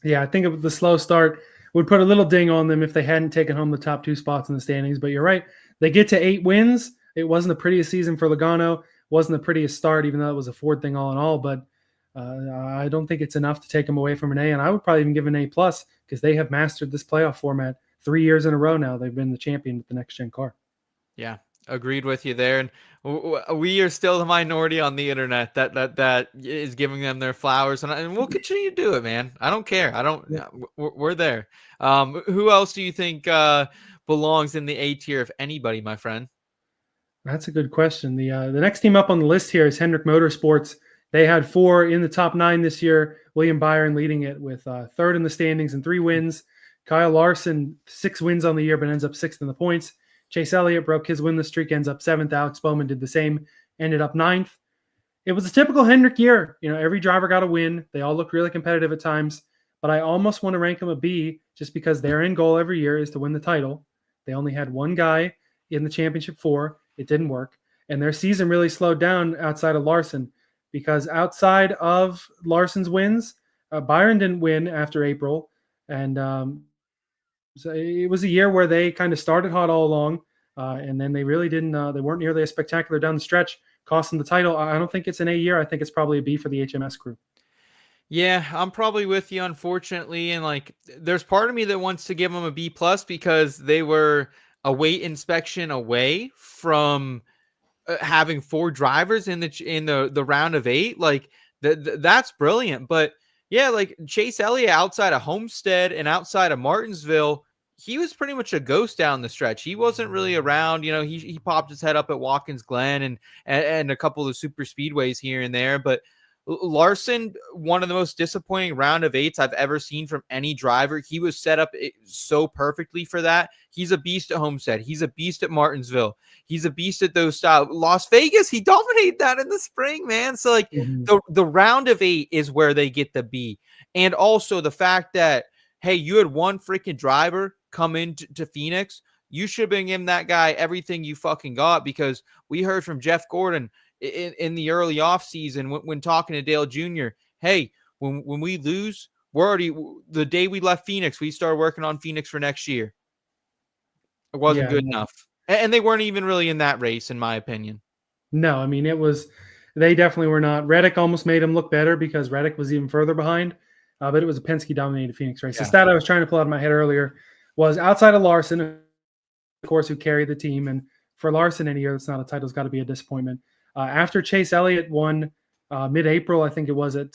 Yeah, I think the slow start would put a little ding on them if they hadn't taken home the top 2 spots in the standings. But you're right. They get to 8 wins. It wasn't the prettiest season for Logano. Wasn't the prettiest start, even though it was a Ford thing all in all. But I don't think it's enough to take them away from an A, and I would probably even give an A+ because they have mastered this playoff format 3 years in a row now. They've been the champion with the next-gen car. Yeah, agreed with you there. And we are still the minority on the internet that is giving them their flowers, and we'll continue to do it, man. I don't care. We're there. Who else do you think belongs in the A tier, if anybody, my friend? That's a good question. The next team up on the list here is Hendrick Motorsports. They had 4 in the top 9 this year. William Byron leading it with 3rd in the standings and 3 wins. Kyle Larson, 6 wins on the year, but ends up 6th in the points. Chase Elliott broke his winless streak, ends up 7th. Alex Bowman did the same, ended up 9th. It was a typical Hendrick year. Every driver got a win. They all looked really competitive at times, but I almost want to rank them a B just because their end goal every year is to win the title. They only had one guy in the championship 4. It didn't work. And their season really slowed down outside of Larson. Because outside of Larson's wins, Byron didn't win after April. And so it was a year where they kind of started hot all along. And then they really didn't, they weren't nearly as spectacular down the stretch, cost them the title. I don't think it's an A year. I think it's probably a B for the HMS crew. Yeah, I'm probably with you, unfortunately. And like, there's part of me that wants to give them a B+ because they were a weight inspection away from having 4 drivers in the round of 8. Like that's brilliant. But yeah, like Chase Elliott outside of Homestead and outside of Martinsville, he was pretty much a ghost down the stretch. He wasn't really around. He popped his head up at Watkins Glen and a couple of super speedways here and there. But Larson, one of the most disappointing round of 8s I've ever seen from any driver. He was set up so perfectly for that. He's a beast at Homestead. He's a beast at Martinsville. He's a beast at those styles. Las Vegas, he dominated that in the spring, man. So like the round of 8 is where they get the B. And also the fact that, hey, you had one freaking driver come into Phoenix. You should bring him that guy everything you fucking got, because we heard from Jeff Gordon in the early off season when talking to Dale Jr. Hey, when we lose, we're already, the day we left Phoenix, we started working on Phoenix for next year. It wasn't Yeah, good enough. And they weren't even really in that race, in my opinion. no, I mean, they definitely were not. Reddick almost made him look better because Reddick was even further behind, but it was a Penske dominated Phoenix race. The Yeah. stat I was trying to pull out of my head earlier was outside of Larson, of course, who carried the team. And for Larson, any year that's not a title has got to be a disappointment. After Chase Elliott won mid-April, I think it was at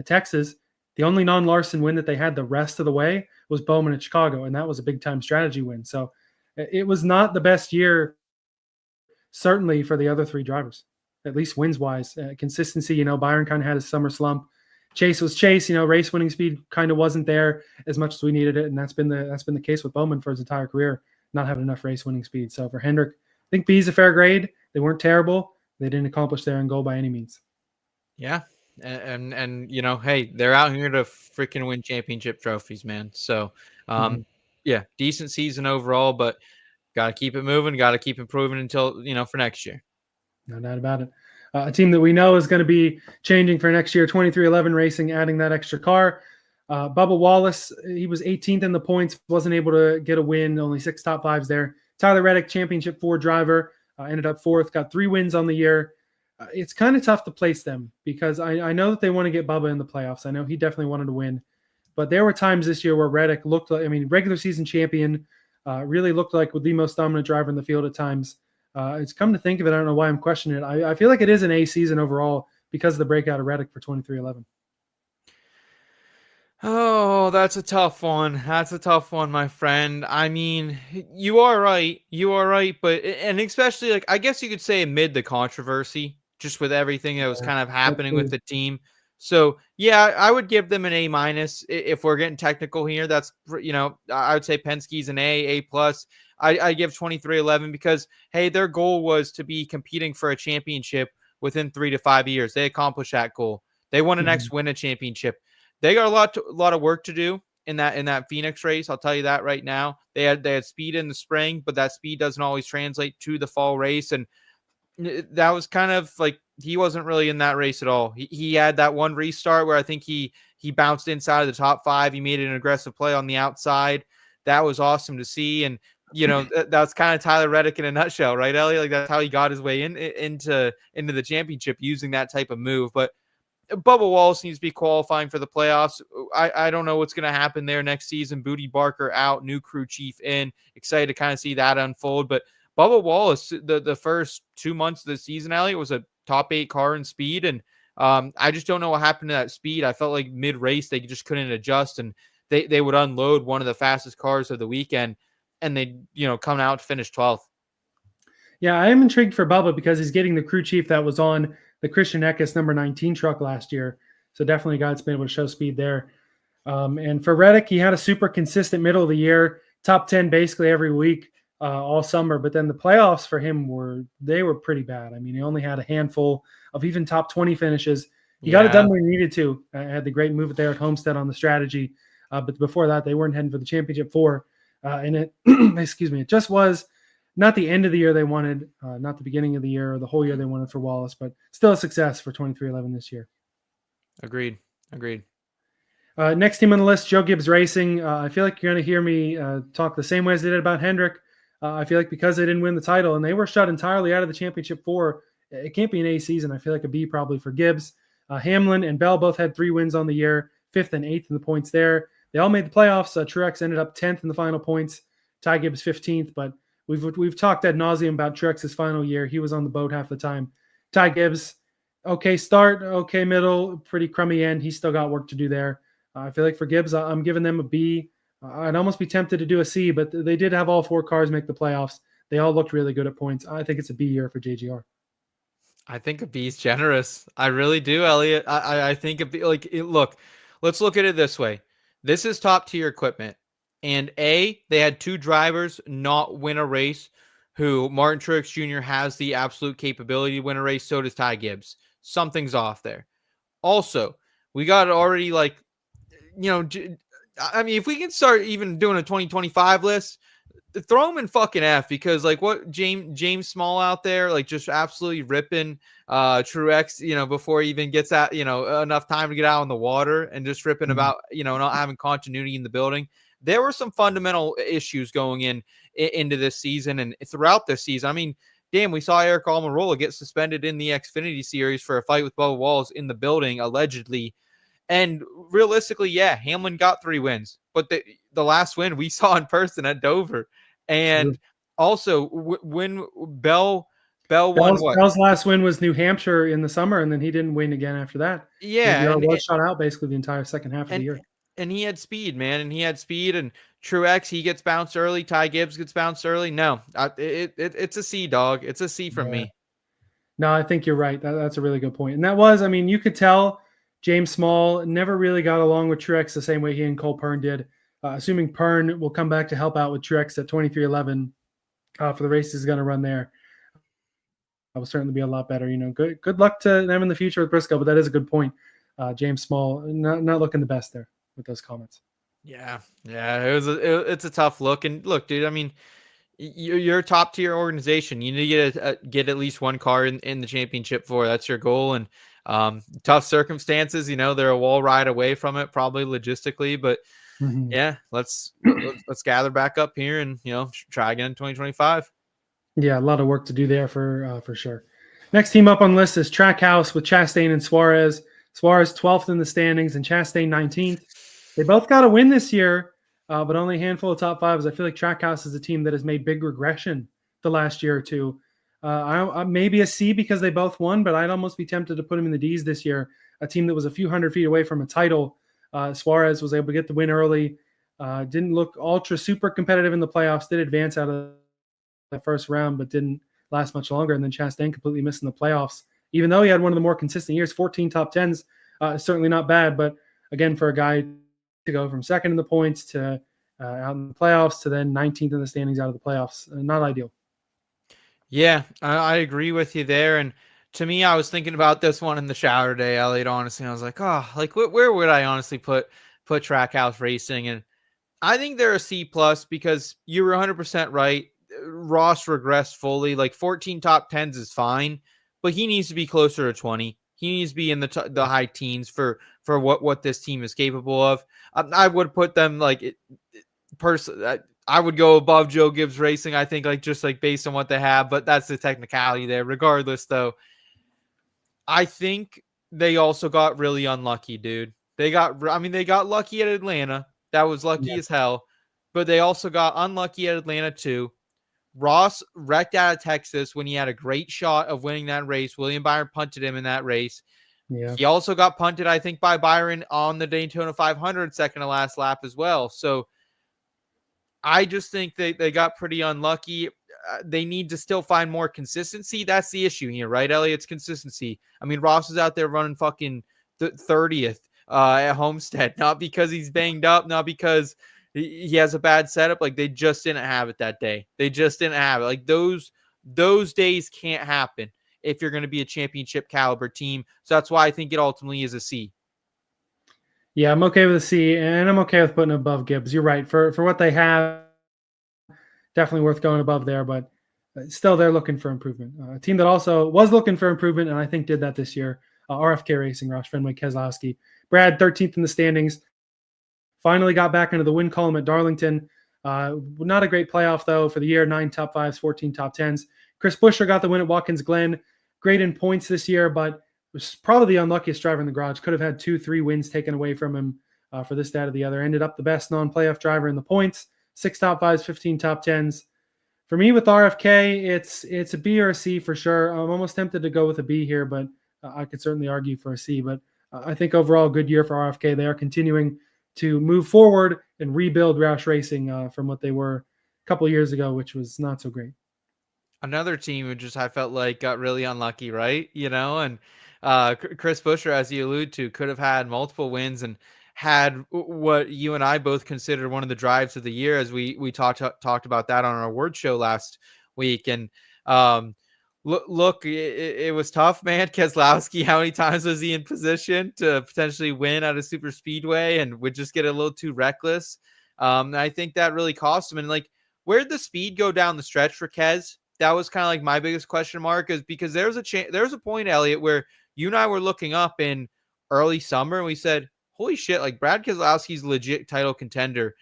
Texas, the only non-Larson win that they had the rest of the way was Bowman at Chicago, and that was a big-time strategy win. So it was not the best year, certainly for the other three drivers, at least wins-wise. Consistency, Byron kind of had a summer slump. Chase was Chase, race winning speed kind of wasn't there as much as we needed it, and that's been the case with Bowman for his entire career, not having enough race winning speed. So for Hendrick, I think B is a fair grade. They weren't terrible. They didn't accomplish their end goal by any means. Yeah. And hey, they're out here to freaking win championship trophies, man. So, yeah, decent season overall, but got to keep it moving, got to keep improving until, for next year. No doubt about it. A team that we know is going to be changing for next year, 2311 Racing, adding that extra car. Bubba Wallace, he was 18th in the points, wasn't able to get a win, only 6 top 5s there. Tyler Reddick, Championship 4 driver, ended up 4th, got 3 wins on the year. It's kind of tough to place them because I know that they want to get Bubba in the playoffs. I know he definitely wanted to win. But there were times this year where Reddick looked like, regular season champion, really looked like the most dominant driver in the field at times. It's come to think of it, I don't know why I'm questioning it. I feel like it is an A season overall because of the breakout of Reddick for 2311. Oh, that's a tough one. That's a tough one, my friend. I mean, you are right. You are right. But, and especially, I guess you could say amid the controversy, just with everything that was kind of happening with the team. So, yeah, I would give them an A minus if we're getting technical here. That's, I would say Penske's an A plus. I give 2311 because, hey, their goal was to be competing for a championship within 3 to 5 years. They accomplished that goal. They want to next win a championship. They got a lot of work to do in that Phoenix race. I'll tell you that right now. They had speed in the spring, but that speed doesn't always translate to the fall race. And that was kind of like he wasn't really in that race at all. He had that one restart where I think he bounced inside of the top 5. He made an aggressive play on the outside. That was awesome to see. And that's kind of Tyler Reddick in a nutshell, right, Elliot? Like that's how he got his way into the championship using that type of move. But Bubba Wallace needs to be qualifying for the playoffs. I don't know what's going to happen there next season. Booty Barker out, new crew chief in. Excited to kind of see that unfold. But Bubba Wallace, the first 2 months of the season, Elliot, was a top 8 car in speed. And I just don't know what happened to that speed. I felt like mid-race they just couldn't adjust. And they would unload one of the fastest cars of the weekend. And they come out to finish 12th. Yeah, I am intrigued for Bubba because he's getting the crew chief that was on the Christian Eckes number 19 truck last year. So definitely a guy that's been able to show speed there. And for Reddick, he had a super consistent middle of the year, top 10 basically every week all summer. But then the playoffs for him were pretty bad. He only had a handful of even top 20 finishes. He got it done when he needed to. Had the great move there at Homestead on the strategy. But before that, they weren't heading for the championship 4. And it, it just was not the end of the year they wanted, not the beginning of the year or the whole year they wanted for Wallace, but still a success for 2311 this year. Agreed. Next team on the list, Joe Gibbs Racing. I feel like you're going to hear me talk the same way as they did about Hendrick. I feel like because they didn't win the title and they were shut entirely out of the championship 4, it can't be an A season. I feel like a B probably for Gibbs. Hamlin and Bell both had 3 wins on the year, 5th and 8th in the points there. They all made the playoffs. Truex ended up 10th in the final points. Ty Gibbs 15th, but we've talked ad nauseum about Truex's final year. He was on the boat half the time. Ty Gibbs, okay start, okay middle, pretty crummy end. He's still got work to do there. I feel like for Gibbs, I'm giving them a B. I'd almost be tempted to do a C, but they did have all 4 cars make the playoffs. They all looked really good at points. I think it's a B year for JGR. I think a B is generous. I really do, Elliot. I think a B. Look, let's look at it this way. This is top tier equipment. And they had 2 drivers not win a race who Martin Truex Jr. has the absolute capability to win a race. So does Ty Gibbs. Something's off there. Also, we got already if we can start even doing a 2025 list, throw him in fucking F because what James Small out there, just absolutely ripping Truex, before he even gets out, enough time to get out on the water and just ripping about, not having continuity in the building. there were some fundamental issues going into this season and throughout this season. I mean, damn, we saw Eric Almirola get suspended in the Xfinity series for a fight with Bubba Wallace in the building, allegedly. And realistically, yeah, Hamlin got 3 wins, but the last win we saw in person at Dover. And also when Bell won what? Bell's last win was New Hampshire in the summer, and then he didn't win again after that. Yeah. He was shot out basically the entire second half of the year. And he had speed, man. And he had speed. And Truex, he gets bounced early. Ty Gibbs gets bounced early. No, it's a C, dog. It's a C from me. No, I think you're right. That's a really good point. And that was, I mean, you could tell James Small never really got along with Truex the same way he and Cole Pern did. Assuming Pern will come back to help out with Truex at 2311 for the race he's going to run there. That will certainly be a lot better. Good luck to them in the future with Briscoe, but that is a good point. James Small not looking the best there with those comments. Yeah, it's a tough look. And look, dude, I mean, you're a top tier organization. You need to get at least one car in the championship for. That's your goal. And tough circumstances, they're a wall ride away from it, probably logistically, but yeah, let's gather back up here and, try again in 2025. Yeah, a lot of work to do there for sure. Next team up on the list is Trackhouse with Chastain and Suarez. Suarez 12th in the standings and Chastain 19th. They both got a win this year, but only a handful of top fives. I feel like Trackhouse is a team that has made big regression the last year or two. I maybe a C because they both won, but I'd almost be tempted to put them in the D's this year. A team that was a few hundred feet away from a title. Suarez was able to get the win early. Didn't look ultra super competitive in the playoffs. Did advance out of the first round, but didn't last much longer. And then Chastain completely missed in the playoffs. Even though he had one of the more consistent years, 14 top 10s, certainly not bad. But again, for a guy to go from second in the points to out in the playoffs to then 19th in the standings out of the playoffs, not ideal. Yeah, I agree with you there. And to me, I was thinking about this one in the shower today, Elliot, honestly. I was like, where would I honestly put Trackhouse Racing? And I think they're a C+ because you were 100% right. Ross regressed fully. Like 14 top 10s is fine, but he needs to be closer to 20. He needs to be in the high teens for what this team is capable of. I would put them I would go above Joe Gibbs Racing, I think, just based on what they have, but that's the technicality there. Regardless, though, I think they also got really unlucky, dude. They got lucky at Atlanta. That was lucky as hell, but they also got unlucky at Atlanta too. Ross wrecked out of Texas when he had a great shot of winning that race. William Byron punted him in that race. Yeah. He also got punted, I think, by Byron on the Daytona 500 second to last lap as well. So I just think they got pretty unlucky. They need to still find more consistency. That's the issue here, right, Elliot? It's consistency. I mean, Ross is out there running fucking 30th at Homestead, not because he's banged up, not because he has a bad setup. They just didn't have it that day. They just didn't have it. Those days can't happen if you're going to be a championship caliber team. So that's why I think it ultimately is a C. Yeah, I'm okay with a C, and I'm okay with putting above Gibbs. You're right. For what they have, definitely worth going above there, but still they're looking for improvement. A team that also was looking for improvement, and I think did that this year, RFK Racing, Ross Fenwick, Keselowski. Brad, 13th in the standings. Finally got back into the win column at Darlington. Not a great playoff, though, for the year. 9 top 5s, 14 top 10s. Chris Buescher got the win at Watkins Glen. Great in points this year, but was probably the unluckiest driver in the garage. Could have had 2-3 wins taken away from him for this, that, or the other. Ended up the best non-playoff driver in the points. 6 top 5s, 15 top 10s. For me with RFK, it's a B or a C for sure. I'm almost tempted to go with a B here, but I could certainly argue for a C. But I think overall, good year for RFK. They are continuing to move forward and rebuild Roush Racing from what they were a couple of years ago, which was not so great. Another team who I felt like got really unlucky, right? And Chris Buescher, as you allude to, could have had multiple wins and had what you and I both considered one of the drives of the year, as we talked about that on our award show last week. And look, it was tough, man. Keselowski, how many times was he in position to potentially win at a super speedway and would just get a little too reckless? I think that really cost him. And where'd the speed go down the stretch for Kes? That was kind of my biggest question mark, is because there's a point, Elliot, where you and I were looking up in early summer and we said, holy shit, Brad Keselowski's legit title contender.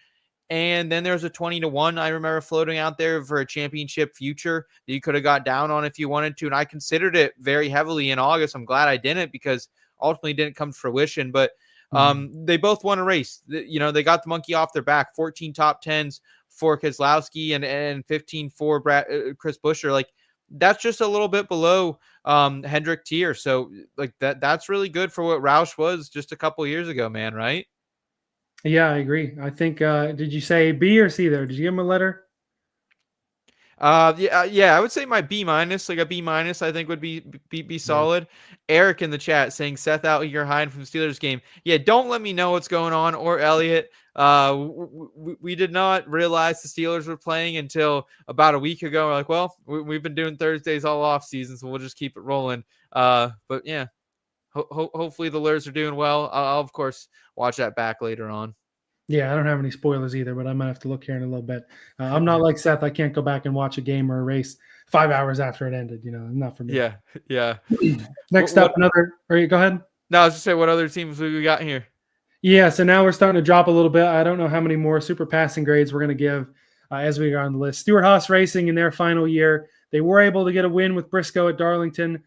And then there's a 20-1 I remember floating out there for a championship future that you could have got down on if you wanted to. And I considered it very heavily in August. I'm glad I didn't, because ultimately it didn't come to fruition. But they both won a race. They got the monkey off their back. 14 top 10s for Keselowski and 15 for Chris Buescher. Like, that's just a little bit below Hendrick tier. So like that's really good for what Roush was just a couple years ago, man. Right? Yeah, I agree. I think, did you say B or C there? Did you give him a letter? Yeah, I would say my B minus, like a B minus, I think would be solid. Yeah. Eric in the chat saying Seth out here hiding from Steelers game. Yeah, don't let me know what's going on, or Elliot. We did not realize the Steelers were playing until about a week ago. We're like, well, we've been doing Thursdays all off season, so we'll just keep it rolling. But yeah, hopefully the Lurs are doing well. I'll of course watch that back later on. Yeah, I don't have any spoilers either, but I might have to look here in a little bit. I'm not like Seth. I can't go back and watch a game or a race 5 hours after it ended. Not for me. Yeah. Next up, another. Or go ahead. No, I was just saying, what other teams we got here? Yeah, so now we're starting to drop a little bit. I don't know how many more super passing grades we're going to give as we go on the list. Stewart-Haas Racing in their final year, they were able to get a win with Briscoe at Darlington.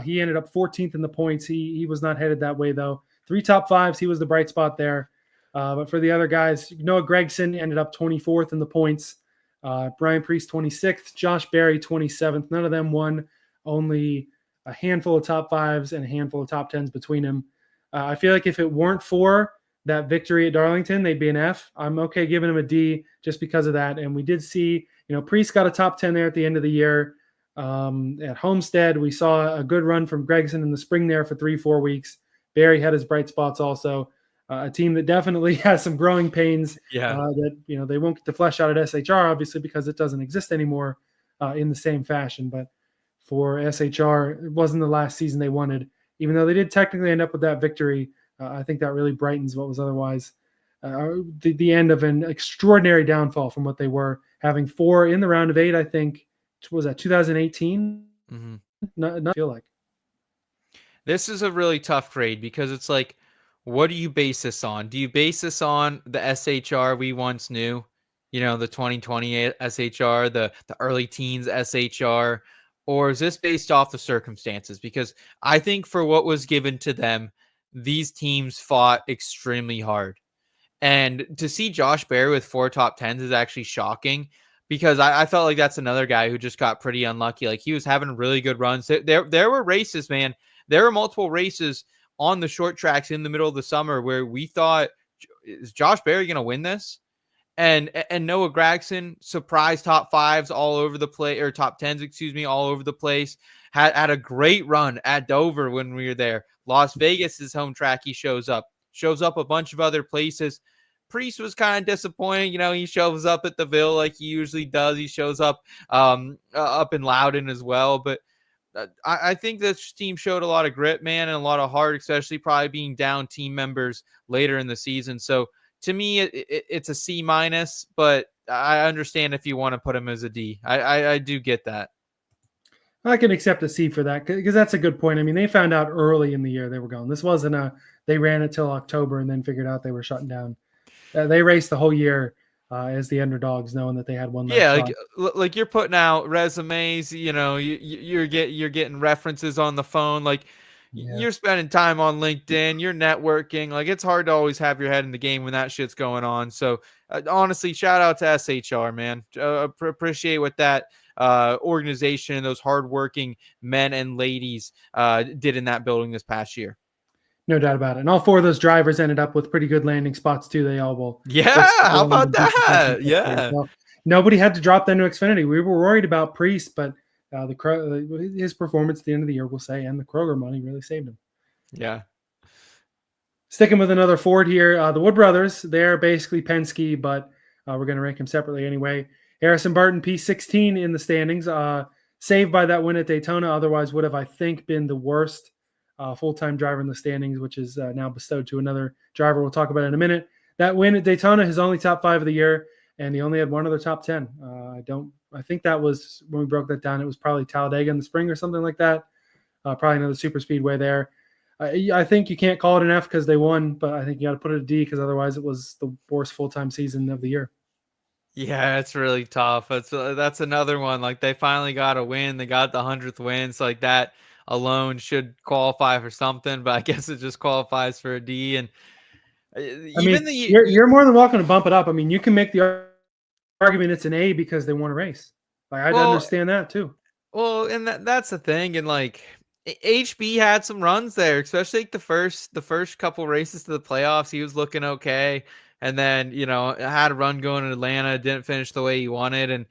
He ended up 14th in the points. He was not headed that way, though. 3 top 5s. He was the bright spot there. But for the other guys, Noah Gragson ended up 24th in the points. Brian Preece 26th. Josh Berry 27th. None of them won. Only a handful of top 5s and a handful of top 10s between them. I feel like if it weren't for that victory at Darlington, they'd be an F. I'm okay giving him a D just because of that. And we did see, Preece got a top 10 there at the end of the year. At Homestead, we saw a good run from Gregson in the spring there for 3-4 weeks. Berry had his bright spots also. A team that definitely has some growing pains. That they won't get to flesh out at SHR, obviously, because it doesn't exist anymore in the same fashion. But for SHR, it wasn't the last season they wanted. Even though they did technically end up with that victory, I think that really brightens what was otherwise the end of an extraordinary downfall from what they were, having 4 in the round of 8. I think was that 2018. Mm-hmm. Not feel like this is a really tough grade, because it's like, what do you base this on? Do you base this on the SHR we once knew? The 2020 SHR, the early teens SHR, or is this based off the circumstances? Because I think for what was given to them, these teams fought extremely hard. And to see Josh Berry with 4 top 10s is actually shocking, because I felt like that's another guy who just got pretty unlucky. Like, he was having really good runs. There were races, man. There were multiple races on the short tracks in the middle of the summer where we thought, is Josh Berry going to win this? And Noah Gragson, surprise top 5s all over the place, or top 10s, all over the place. Had a great run at Dover when we were there. Las Vegas, his home track, he shows up a bunch of other places. Preece was kind of disappointing. He shows up at the Ville like he usually does. He shows up up in Loudon as well. But I think this team showed a lot of grit, man, and a lot of heart, especially probably being down team members later in the season. So to me, it's a C minus, but I understand if you want to put him as a D. I do get that. I can accept a C for that, because that's a good point. I mean, they found out early in the year they were going. This wasn't they ran it till October and then figured out they were shutting down. They raced the whole year as the underdogs, knowing that they had one last shot. Like you're putting out resumes, you're getting references on the phone, like you're spending time on LinkedIn, you're networking. Like, it's hard to always have your head in the game when that shit's going on. So honestly, shout out to SHR, man. Appreciate what that organization and those hardworking men and ladies did in that building this past year. No doubt about it. And all 4 of those drivers ended up with pretty good landing spots too. They all will. Yeah. How about that? Yeah. Well, nobody had to drop them to Xfinity. We were worried about Preece, but his performance at the end of the year, we'll say, and the Kroger money really saved him. Yeah. Sticking with another Ford here. The Wood brothers, they're basically Penske, but we're going to rank them separately anyway. Harrison Burton, P16 in the standings, saved by that win at Daytona. Otherwise would have, I think, been the worst full-time driver in the standings, which is now bestowed to another driver we'll talk about in a minute. That win at Daytona, his only top 5 of the year, and he only had one other top 10. I think that was, when we broke that down, it was probably Talladega in the spring or something like that. Probably another super speedway there. I think you can't call it an F because they won, but I think you got to put it a D, because otherwise it was the worst full-time season of the year. Yeah, it's really tough. That's another one. Like they finally got a win. They got the 100th win. So like that alone should qualify for something, but I guess it just qualifies for a D. And I even mean, the you're more than welcome to bump it up. I mean, you can make the argument it's an A because they won a race. Like I'd well, understand that too. well, and that's the thing. And like HB had some runs there, especially like the first couple races to the playoffs. He was looking okay, and then had a run going in Atlanta, didn't finish the way he wanted, and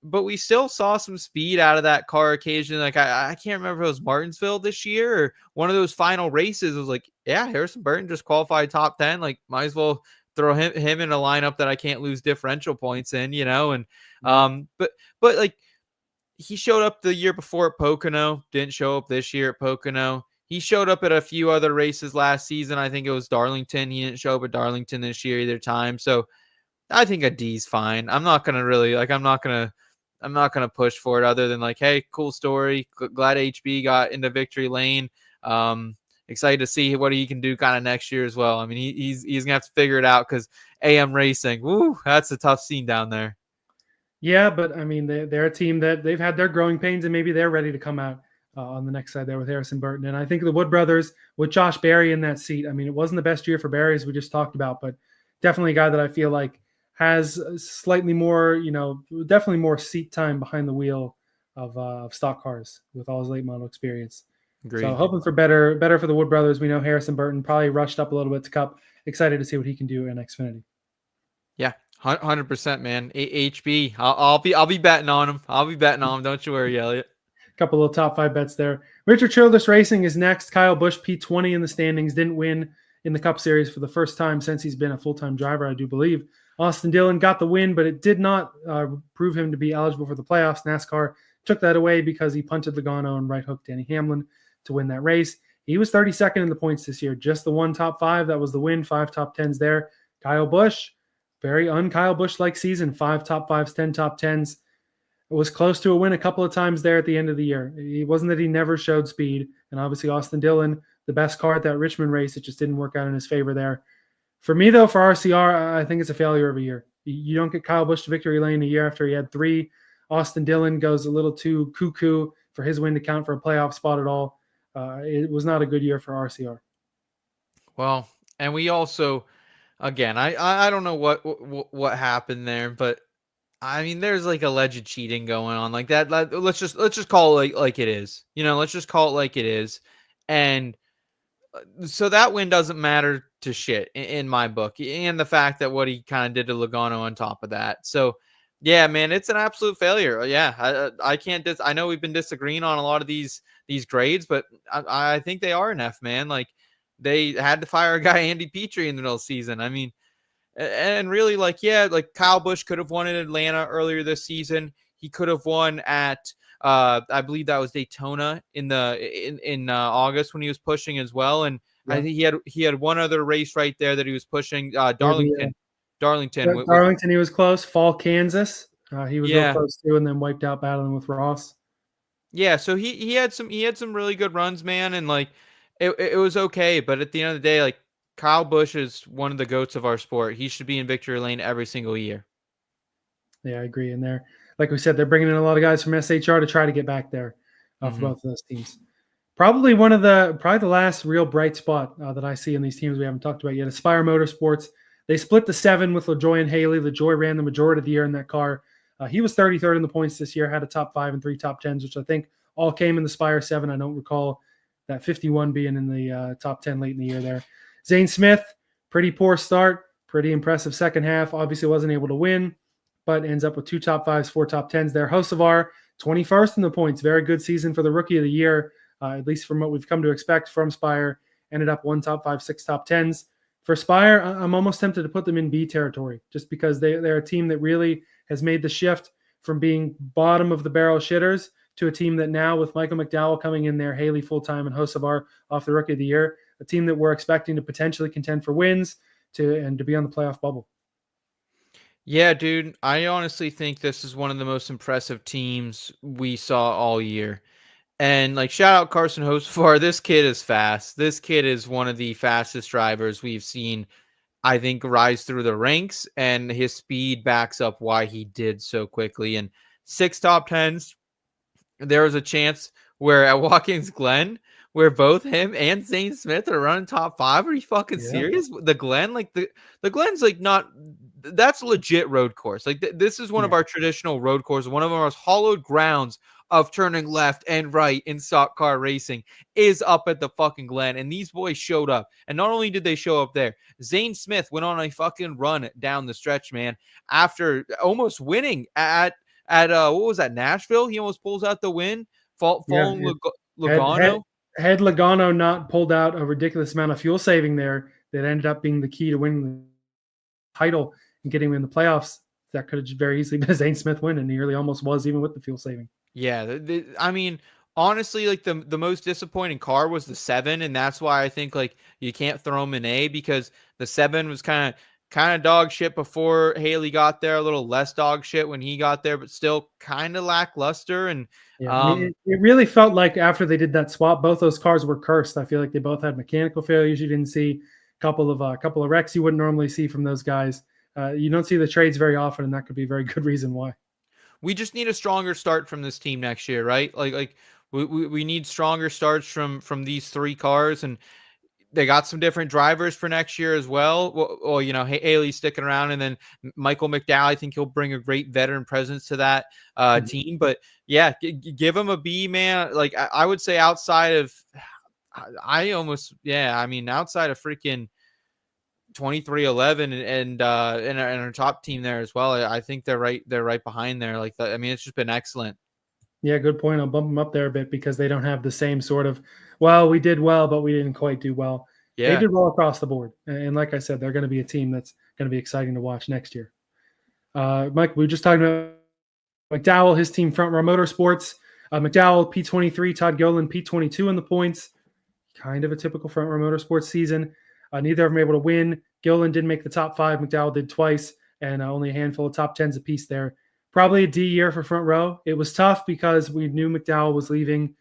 but we still saw some speed out of that car occasionally. Like I can't remember if it was Martinsville this year or one of those final races. It was like, yeah, Harrison Burton just qualified top 10. Like might as well throw him in a lineup that I can't lose differential points in, and but like he showed up the year before at Pocono, didn't show up this year at Pocono. He showed up at a few other races last season. I think it was Darlington. He didn't show up at Darlington this year either time. So I think a D's fine. I'm not gonna really I'm not gonna push for it other than like, hey, cool story. Glad HB got into victory lane. Excited to see what he can do kind of next year as well. I mean, he's gonna have to figure it out because AM Racing, woo, that's a tough scene down there. Yeah, but I mean, they're a team that they've had their growing pains, and maybe they're ready to come out on the next side there with Harrison Burton. And I think the Wood brothers with Josh Berry in that seat. I mean, it wasn't the best year for Berry as we just talked about, but definitely a guy that I feel like has slightly more, definitely more seat time behind the wheel of stock cars with all his late model experience. Agreed. So hoping for better for the Wood brothers. We know Harrison Burton probably rushed up a little bit to Cup. Excited to see what he can do in Xfinity. Yeah, 100%, man. HB, I'll be betting on him. I'll be betting on him. Don't you worry, Elliot. A couple of top 5 bets there. Richard Childress Racing is next. Kyle Busch, P20 in the standings, didn't win in the Cup Series for the first time since he's been a full-time driver, I do believe. Austin Dillon got the win, but it did not prove him to be eligible for the playoffs. NASCAR took that away because he punted Logano and right hooked Denny Hamlin to win that race. He was 32nd in the points this year. Just the one top 5. That was the win. 5 top 10s there. Kyle Busch, very un-Kyle Busch-like season. 5 top 5s, 10 top 10s. It was close to a win a couple of times there at the end of the year. It wasn't that he never showed speed. And obviously Austin Dillon, the best car at that Richmond race, it just didn't work out in his favor there. For me, though, for RCR, I think it's a failure of a year. You don't get Kyle Busch to victory lane a year after he had 3. Austin Dillon goes a little too cuckoo for his win to count for a playoff spot at all. It was not a good year for RCR. Well, and we also, again, I don't know what happened there, but I mean, there's like alleged cheating going on like that. Let's just call it like it is. Let's just call it like it is. And so that win doesn't matter to shit in my book, and the fact that what he kind of did to Logano on top of that. So yeah, man, it's an absolute failure. Yeah, I can't. I know we've been disagreeing on a lot of these grades, but I think they are an F, man. Like they had to fire a guy, Andy Petrie, in the middle of the season. I mean, and really, like Kyle Busch could have won in Atlanta earlier this season. He could have won at I believe that was Daytona in August when he was pushing as well. And yeah. I think he had one other race right there that he was pushing. Darlington. Darlington, he was close. Fall, Kansas. He was real close too, and then wiped out battling with Ross. Yeah, so he had some really good runs, man, and like it was okay. But at the end of the day, like Kyle Busch is one of the GOATs of our sport. He should be in victory lane every single year. Yeah, I agree. And they're, like we said, they're bringing in a lot of guys from SHR to try to get back there for both of those teams. Probably the last real bright spot that I see in these teams we haven't talked about yet is Spire Motorsports. They split the 7 with LaJoy and Haley. LaJoy ran the majority of the year in that car. He was 33rd in the points this year, had a top 5 and 3 top 10s, which I think all came in the Spire 7. I don't recall that 51 being in the top 10 late in the year there. Zane Smith, pretty poor start, pretty impressive second half. Obviously wasn't able to win, but ends up with 2 top 5s, 4 top 10s there. Hocevar, 21st in the points. Very good season for the rookie of the year, at least from what we've come to expect from Spire. Ended up 1 top 5, 6 top 10s. For Spire, I'm almost tempted to put them in B territory just because they're a team that really has made the shift from being bottom of the barrel shitters to a team that now with Michael McDowell coming in there, Haley full-time and Hocevar off the rookie of the year, a team that we're expecting to potentially contend for wins and to be on the playoff bubble. Yeah, dude, I honestly think this is one of the most impressive teams we saw all year. And like, shout out Carson Hocevar. This kid is fast. This kid is one of the fastest drivers we've seen I think, rise through the ranks, and his speed backs up why he did so quickly. And 6 top tens, there was a chance where at Watkins Glen, where both him and Zane Smith are running top 5. Are you fucking Yeah. serious? The Glen, like the Glen's like not, that's a legit road course. Like this is one of Yeah. our traditional road courses, one of our most hollowed grounds of turning left and right in stock car racing is up at the fucking Glen. And these boys showed up. And not only did they show up there, Zane Smith went on a fucking run down the stretch, man, after almost winning at what was that, Nashville? He almost pulls out the win, following Had, Logano. had Logano not pulled out a ridiculous amount of fuel saving there, that ended up being the key to winning the title and getting him in the playoffs, that could have very easily been Zane Smith win, and nearly almost was, even with the fuel saving. Yeah, I mean, honestly, like the most disappointing car was the 7, and that's why I think like you can't throw him in A, because the 7 was kind of dog shit before Haley got there, a little less dog shit when he got there, but still kind of lackluster. And Yeah, I mean, it really felt like after they did that swap, both those cars were cursed. I feel like they both had mechanical failures you didn't see, a couple of wrecks you wouldn't normally see from those guys. You don't see the trades very often, and that could be a very good reason why. we just need a stronger start from this team next year, right? Like we need stronger starts from these 3 cars, and they got some different drivers for next year as well. Well, you know, Haley's sticking around, and then Michael McDowell, I think he'll bring a great veteran presence to that team. But yeah, give him a B, man. Like I would say outside of, I mean, outside of freaking 2311 and our top team there as well. I think they're right behind there. Like I mean, it's just been excellent. Yeah, good point. I'll bump them up there a bit because they don't have the same sort of, well, we did well, but we didn't quite do well. They Yeah. did well across the board. And like I said, they're going to be a team that's going to be exciting to watch next year. Mike, we were just talking about McDowell, his team, Front Row Motorsports. McDowell, P23, Todd Gilliland, P22 in the points. Kind of a typical Front Row Motorsports season. Neither of them able to win. Gilliland didn't make the top 5. McDowell did twice, and only a handful of top 10s apiece there. Probably a D year for Front Row. It was tough because we knew McDowell was leaving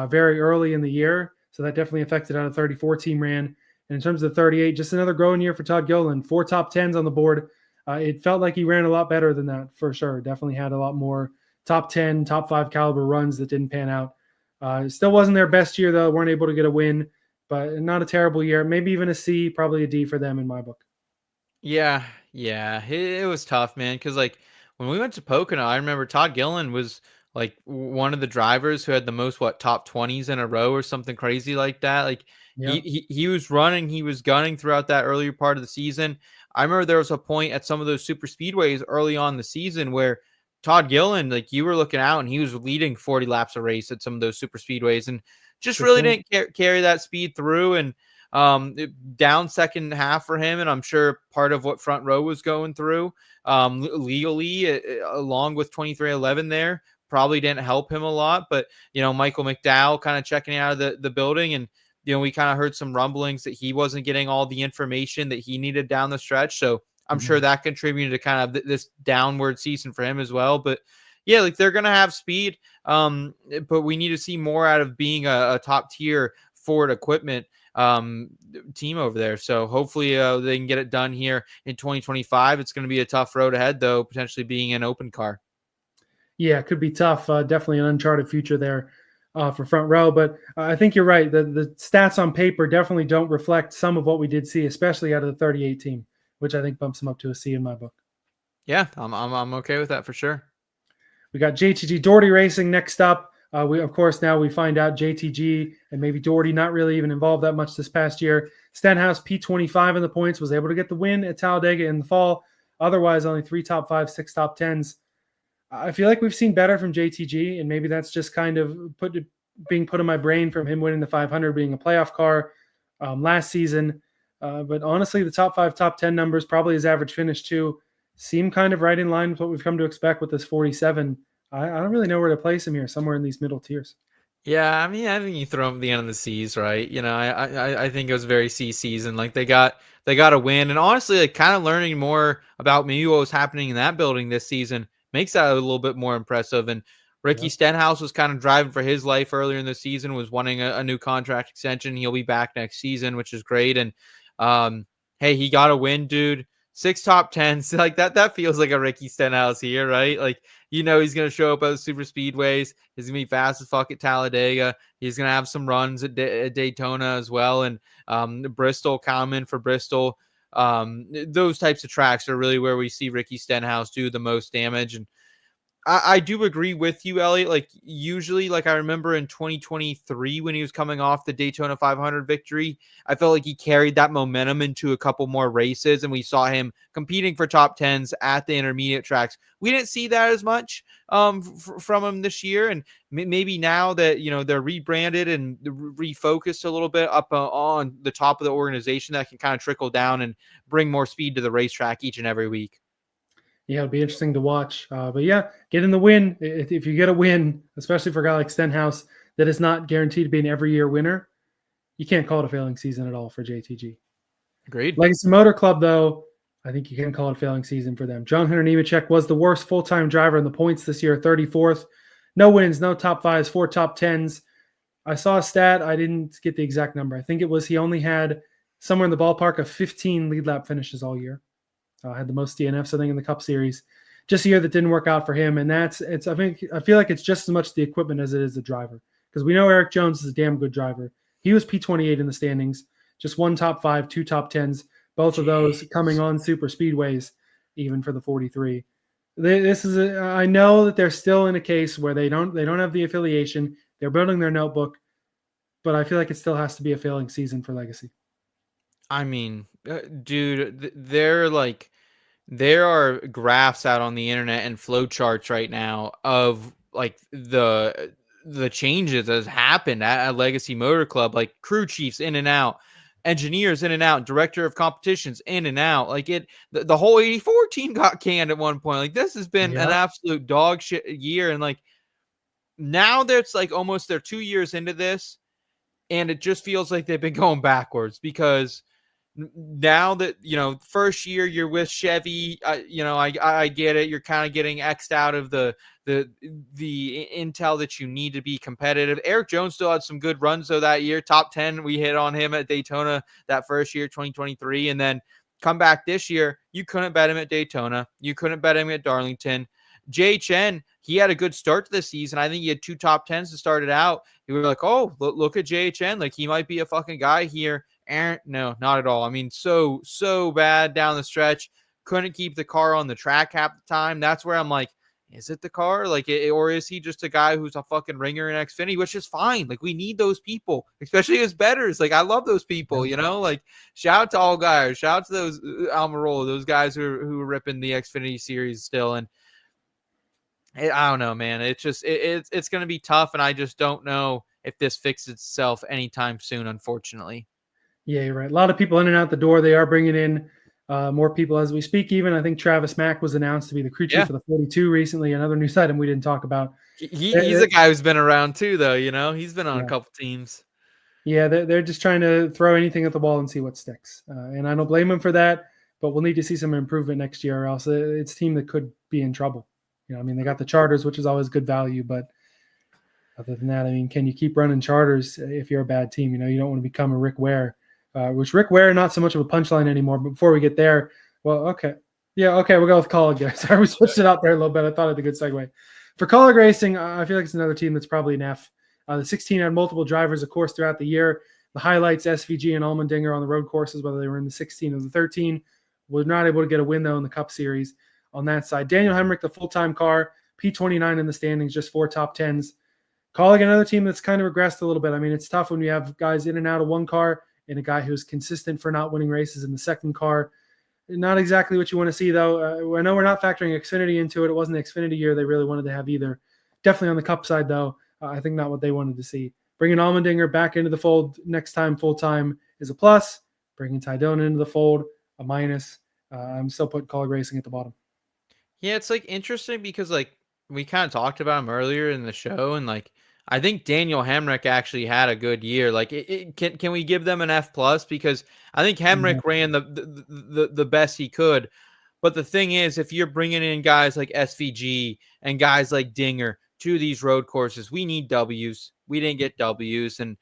very early in the year, so that definitely affected how the 34 team ran. And in terms of the 38, just another growing year for Todd Gilliland. 4 top 10s on the board. It felt like he ran a lot better than that, for sure. Definitely had a lot more top 10, top 5 caliber runs that didn't pan out. It still wasn't their best year, though. Weren't able to get a win, but not a terrible year. Maybe even a C, probably a D for them in my book. Yeah, it was tough, man. Because like when we went to Pocono, I remember Todd Gilliland was like one of the drivers who had the most top 20s in a row or something crazy like that. Like Yeah. he was running, he was gunning throughout that earlier part of the season. I remember there was a point at some of those super speedways early on in the season where Todd Gilliland, like you were looking out and he was leading 40 laps a race at some of those super speedways, and just Good really point. didn't carry that speed through. And down second half for him, and I'm sure part of what Front Row was going through legally, along with 2311 there, probably didn't help him a lot. But you know, Michael McDowell kind of checking out of the building, and you know, we kind of heard some rumblings that he wasn't getting all the information that he needed down the stretch. So I'm sure that contributed to kind of this downward season for him as well. But yeah, like they're gonna have speed, but we need to see more out of being a top tier Ford equipment team over there. So hopefully they can get it done here in 2025. It's going to be a tough road ahead, though, potentially being an open car. Yeah, it could be tough. Definitely an uncharted future there for Front Row. But I think you're right. The stats on paper definitely don't reflect some of what we did see, especially out of the 38 team, which I think bumps them up to a C in my book. Yeah, I'm okay with that for sure. We got JTG Daugherty Racing next up. We, of course, now we find out JTG and maybe Daugherty not really even involved that much this past year. Stenhouse, P25 in the points, was able to get the win at Talladega in the fall. Otherwise, only 3 top 5, 6 top 10s. I feel like we've seen better from JTG, and maybe that's just kind of being put in my brain from him winning the 500, being a playoff car last season. But honestly, the top 5, top 10 numbers, probably his average finish too, seem kind of right in line with what we've come to expect with this 47. I don't really know where to place him here, somewhere in these middle tiers. Yeah, I mean, I think you throw them at the end of the C's, right? You know, I think it was very C season. Like they got a win, and honestly, like kind of learning more about maybe what was happening in that building this season makes that a little bit more impressive. And Ricky Stenhouse was kind of driving for his life earlier in the season, was wanting a new contract extension. He'll be back next season, which is great. And hey, he got a win, dude. 6 top 10s. Like that feels like a Ricky Stenhouse here, right? Like, he's going to show up at the super speedways. He's going to be fast as fuck at Talladega. He's going to have some runs at Daytona as well. And Bristol, common for Bristol. Those types of tracks are really where we see Ricky Stenhouse do the most damage. And I do agree with you, Elliot. Like, usually, like, I remember in 2023 when he was coming off the Daytona 500 victory, I felt like he carried that momentum into a couple more races, and we saw him competing for top 10s at the intermediate tracks. We didn't see that as much from him this year, and maybe now that, they're rebranded and refocused a little bit up on the top of the organization, that can kind of trickle down and bring more speed to the racetrack each and every week. Yeah, it'll be interesting to watch. But yeah, get in the win. If you get a win, especially for a guy like Stenhouse that is not guaranteed to be an every year winner, you can't call it a failing season at all for JTG. Agreed. Legacy Motor Club, though, I think you can call it a failing season for them. John Hunter Nemechek was the worst full-time driver in the points this year, 34th. No wins, no top 5s, 4 top 10s. I saw a stat. I didn't get the exact number. I think it was he only had somewhere in the ballpark of 15 lead lap finishes all year. Had the most DNFs, I think, in the Cup Series. Just a year that didn't work out for him, and I feel like it's just as much the equipment as it is the driver, because we know Eric Jones is a damn good driver. He was P28 in the standings, just 1 top 5, 2 top 10s, both of those coming on super speedways, even for the 43. I know that they're still in a case where they don't have the affiliation. They're building their notebook, but I feel like it still has to be a failing season for Legacy. I mean, dude, there are graphs out on the internet and flowcharts right now of like the changes that has happened at Legacy Motor Club, like crew chiefs in and out, engineers in and out, director of competitions in and out. Like the whole 84 team got canned at one point. Like, this has been an absolute dog shit year. And like, now that's like almost they're 2 years into this, and it just feels like they've been going backwards, because now that, first year you're with Chevy, I get it. You're kind of getting X'd out of the intel that you need to be competitive. Eric Jones still had some good runs though that year. Top 10, we hit on him at Daytona that first year, 2023. And then come back this year, you couldn't bet him at Daytona. You couldn't bet him at Darlington. JHN, he had a good start to the season. I think he had 2 top 10s to start it out. You were like, oh, look at JHN. Like, he might be a fucking guy here. And no, not at all. I mean, so bad down the stretch. Couldn't keep the car on the track half the time. That's where I'm like, is it the car? Like, or is he just a guy who's a fucking ringer in Xfinity, which is fine. Like, we need those people, especially as bettors. Like, I love those people, like, shout out to all guys. Shout out to those Almirola, those guys who are ripping the Xfinity series still. And I don't know, man. It's just, it's going to be tough. And I just don't know if this fixes itself anytime soon, unfortunately. Yeah, you're right. A lot of people in and out the door. They are bringing in more people as we speak. Even I think Travis Mack was announced to be the crew chief for the 42 recently. Another news item we didn't talk about. He's a guy who's been around too, though. He's been on a couple teams. Yeah, they're just trying to throw anything at the wall and see what sticks. And I don't blame them for that. But we'll need to see some improvement next year, or else it's a team that could be in trouble. They got the charters, which is always good value, but other than that, can you keep running charters if you're a bad team? You don't want to become a Rick Ware. Which Rick Ware, not so much of a punchline anymore. But before we get there, well, okay. Yeah, okay, we'll go with Kaulig there. Sorry, we switched it out there a little bit. I thought it was a good segue. For Kaulig Racing, I feel like it's another team that's probably an F. The 16 had multiple drivers, of course, throughout the year. The highlights, SVG and Allmendinger on the road courses, whether they were in the 16 or the 13, were not able to get a win, though, in the Cup Series on that side. Daniel Hemric, the full-time car, P29 in the standings, just 4 top 10s. Kaulig, another team that's kind of regressed a little bit. It's tough when you have guys in and out of one car, and a guy who's consistent for not winning races in the second car. Not exactly what you want to see, though. I know we're not factoring Xfinity into it. It wasn't the Xfinity year they really wanted to have either. Definitely on the Cup side, though, I think not what they wanted to see. Bringing Allmendinger back into the fold next time full-time is a plus. Bringing Tydona into the fold, a minus. I'm still putting Kaulig Racing at the bottom. Yeah, it's like interesting because like we kind of talked about him earlier in the show, and like I think Daniel Hemric actually had a good year. Like, can we give them an F plus? Because I think Hemric ran the best he could. But the thing is, if you're bringing in guys like SVG and guys like Dinger to these road courses, we need W's. We didn't get W's, and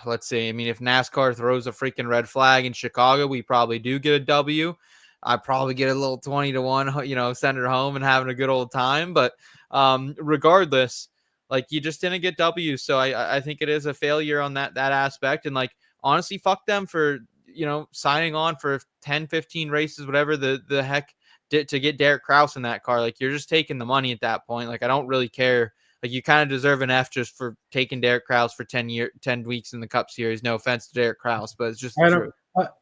let's see. I mean, if NASCAR throws a freaking red flag in Chicago, we probably do get a W. I probably get a little 20-1, send her home and having a good old time. But regardless, like you just didn't get W. So I think it is a failure on that aspect. And like, honestly, fuck them for, signing on for 10, 15 races, whatever the heck to get Derek Kraus in that car. Like, you're just taking the money at that point. Like, I don't really care. Like, you kind of deserve an F just for taking Derek Kraus for 10 weeks in the Cup Series. No offense to Derek Kraus, but it's just true.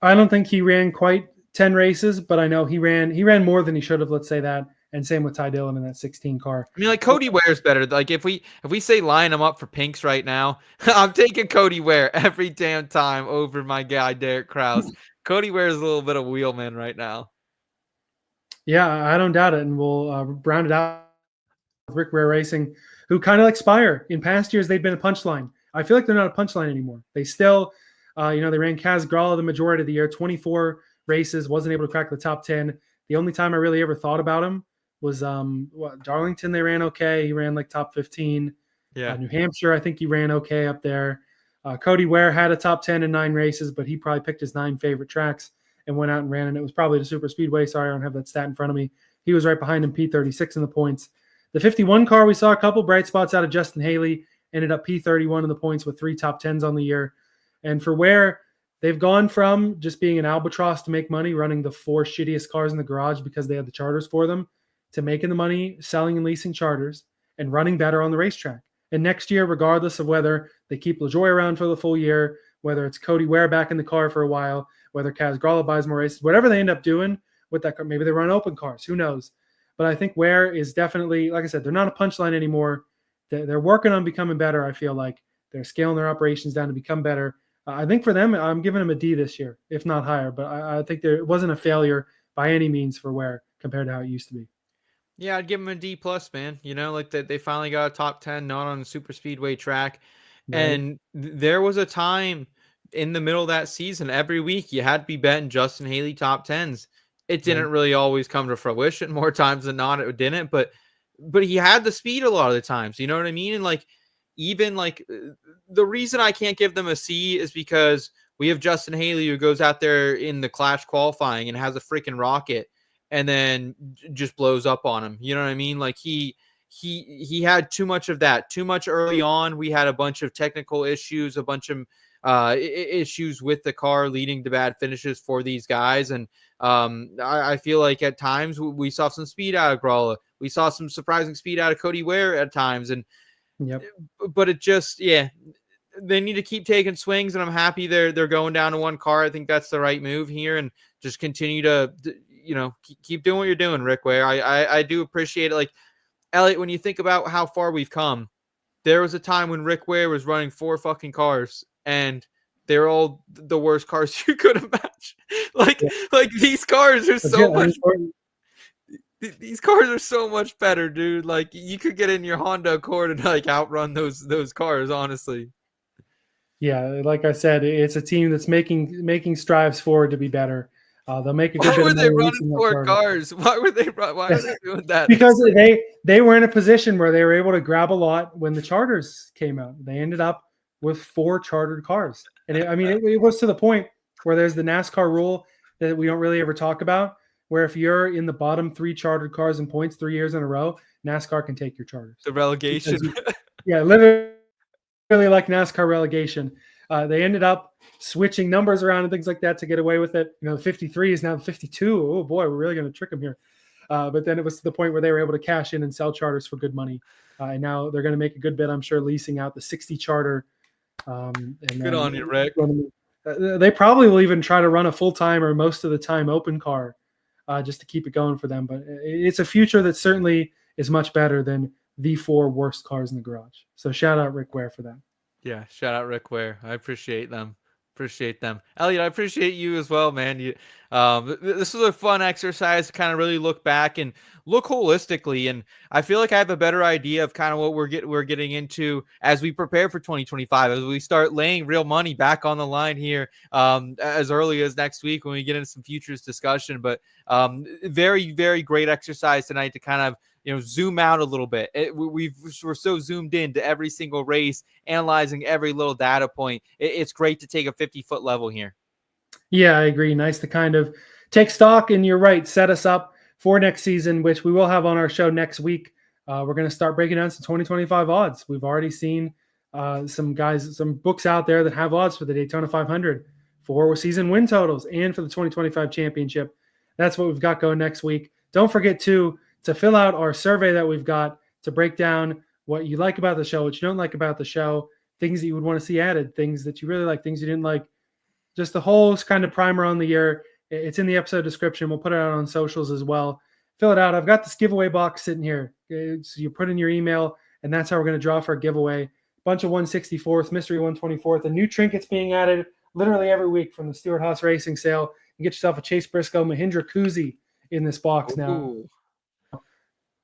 I don't think he ran quite 10 races, but I know he ran more than he should have, let's say that. And same with Ty Dillon in that 16 car. I mean, like, Cody Ware's better. Like, if we say line him up for pinks right now, I'm taking Cody Ware every damn time over my guy Derek Kraus. Cody Ware is a little bit of wheelman right now. Yeah, I don't doubt it, and we'll round it out with Rick Ware Racing, who kind of like Spire. In past years, they've been a punchline. I feel like they're not a punchline anymore. They still, they ran Kaz Gralla the majority of the year, 24 races, wasn't able to crack the top 10. The only time I really ever thought about him was Darlington. They ran okay. He ran like top 15. Yeah. New Hampshire, I think he ran okay up there. Cody Ware had a top 10 in 9 races, but he probably picked his 9 favorite tracks and went out and ran, and it was probably the super speedway. Sorry, I don't have that stat in front of me. He was right behind him, P36 in the points. The 51 car, we saw a couple bright spots out of Justin Haley, ended up P31 in the points with 3 top 10s on the year. And for Ware, they've gone from just being an albatross to make money, running the 4 shittiest cars in the garage because they had the charters for them, to making the money, selling and leasing charters, and running better on the racetrack. And next year, regardless of whether they keep LaJoie around for the full year, whether it's Cody Ware back in the car for a while, whether Kaz Gralla buys more races, whatever they end up doing with that car, maybe they run open cars, who knows? But I think Ware is definitely, like I said, they're not a punchline anymore. They're working on becoming better, I feel like. They're scaling their operations down to become better. I think for them, I'm giving them a D this year, if not higher. But I think it wasn't a failure by any means for Ware compared to how it used to be. Yeah, I'd give them a D+, man. Like that they finally got a top 10, not on a super speedway track. Right. And there was a time in the middle of that season, every week you had to be betting Justin Haley top 10s. It didn't really always come to fruition. More times than not, it didn't. But he had the speed a lot of the times. You know what I mean? And like, even like the reason I can't give them a C is because we have Justin Haley who goes out there in the Clash qualifying and has a freaking rocket and then just blows up on him. You know what I mean? Like he had too much of that, too much early on. We had a bunch of technical issues, a bunch of issues with the car leading to bad finishes for these guys. And I feel like at times we saw some speed out of Gralla. We saw some surprising speed out of Cody Ware at times. And but it just, they need to keep taking swings, and I'm happy they're going down to 1 car. I think that's the right move here, and just continue to keep doing what you're doing, Rick Ware. I do appreciate it. Like, Elliot, when you think about how far we've come, there was a time when Rick Ware was running 4 fucking cars, and they're all the worst cars you could imagine. Like these cars are so much. These cars are so much better, dude. Like, you could get in your Honda Accord and like outrun those cars, honestly. Yeah, like I said, it's a team that's making strives forward to be better. They'll make a good Why bit were of they money running 4 cars? Why are they doing that? Because they were in a position where they were able to grab a lot when the charters came out. They ended up with 4 chartered cars. And it was to the point where there's the NASCAR rule that we don't really ever talk about, where if you're in the bottom 3 chartered cars in points 3 years in a row, NASCAR can take your charters. The relegation. Literally like NASCAR relegation. They ended up switching numbers around and things like that to get away with it. The 53 is now the 52. Oh boy, we're really going to trick them here. But then it was to the point where they were able to cash in and sell charters for good money. And now they're going to make a good bit, I'm sure, leasing out the 60 charter. Good on you, Rick. They probably will even try to run a full-time or most of the time open car just to keep it going for them. But it's a future that certainly is much better than the 4 worst cars in the garage. So shout out Rick Ware for that. Yeah, shout out Rick Ware. I appreciate them. Elliot, I appreciate you as well, man. This was a fun exercise to kind of really look back and look holistically. And I feel like I have a better idea of kind of what we're getting into as we prepare for 2025, as we start laying real money back on the line here as early as next week when we get into some futures discussion. But very, very great exercise tonight to kind of zoom out a little bit. We're so zoomed into every single race, analyzing every little data point. It's great to take a 50-foot level here. Yeah, I agree. Nice to kind of take stock, and you're right, set us up for next season, which we will have on our show next week. We're going to start breaking down some 2025 odds. We've already seen some books out there that have odds for the Daytona 500, for season win totals, and for the 2025 championship. That's what we've got going next week. Don't forget to fill out our survey that we've got to break down what you like about the show, what you don't like about the show, things that you would want to see added, things that you really like, things you didn't like. Just the whole kind of primer on the year. It's in the episode description. We'll put it out on socials as well. Fill it out. I've got this giveaway box sitting here. So you put in your email, and that's how we're going to draw for a giveaway. Bunch of 164th, mystery 124th, and new trinkets being added literally every week from the Stewart-Haas Racing sale. You get yourself a Chase Briscoe Mahindra koozie in this box now. Ooh.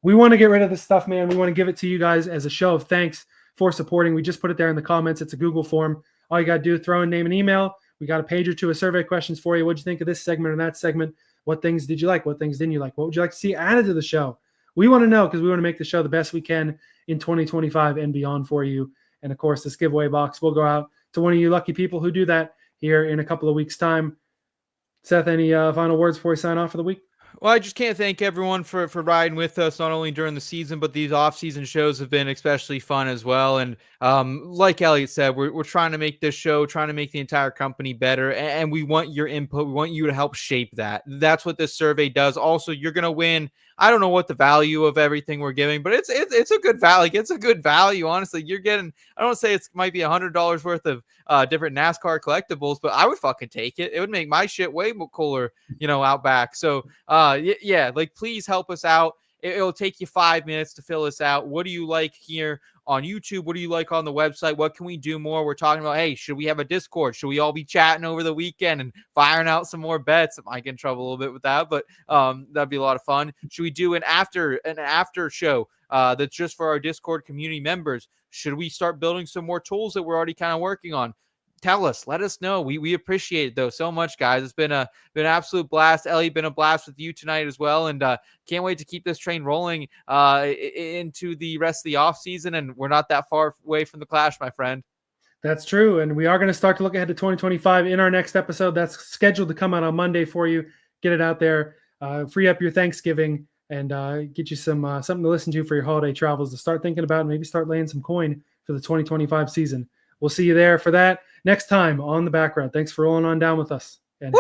We want to get rid of this stuff, man. We want to give it to you guys as a show of thanks for supporting. We just put it there in the comments. It's a Google form. All you got to do is throw in name and email. We got a page or two of survey questions for you. What'd you think of this segment or that segment? What things did you like? What things didn't you like? What would you like to see added to the show? We want to know, because we want to make the show the best we can in 2025 and beyond for you. And, of course, this giveaway box will go out to one of you lucky people who do that here in a couple of weeks' time. Seth, any final words before we sign off for the week? Well, I just can't thank everyone for riding with us, not only during the season, but these off-season shows have been especially fun as well. And like Elliot said, we're trying to make this show, trying to make the entire company better, and we want your input. We want you to help shape that. That's what this survey does. Also, you're going to win. I don't know what the value of everything we're giving, but it's a good value. It's a good value, honestly. You're getting, I don't say it might be $100 worth of different NASCAR collectibles, but I would fucking take it. It would make my shit way more cooler, out back. So yeah, like, please help us out. It'll take you 5 minutes to fill this out. What do you like here on YouTube? What do you like on the website? What can we do more? We're talking about, hey, should we have a Discord? Should we all be chatting over the weekend and firing out some more bets? I might get in trouble a little bit with that, but that'd be a lot of fun. Should we do an after show that's just for our Discord community members? Should we start building some more tools that we're already kind of working on? Tell us, let us know. We appreciate it though so much, guys. It's been an absolute blast. Ellie, been a blast with you tonight as well, and can't wait to keep this train rolling into the rest of the off season. And we're not that far away from the Clash, my friend. That's true, and we are going to start to look ahead to 2025 in our next episode. That's scheduled to come out on Monday for you. Get it out there, free up your Thanksgiving, and get you some something to listen to for your holiday travels to start thinking about, and maybe start laying some coin for the 2025 season. We'll see you there for that next time on the Backroad. Thanks for rolling on down with us. And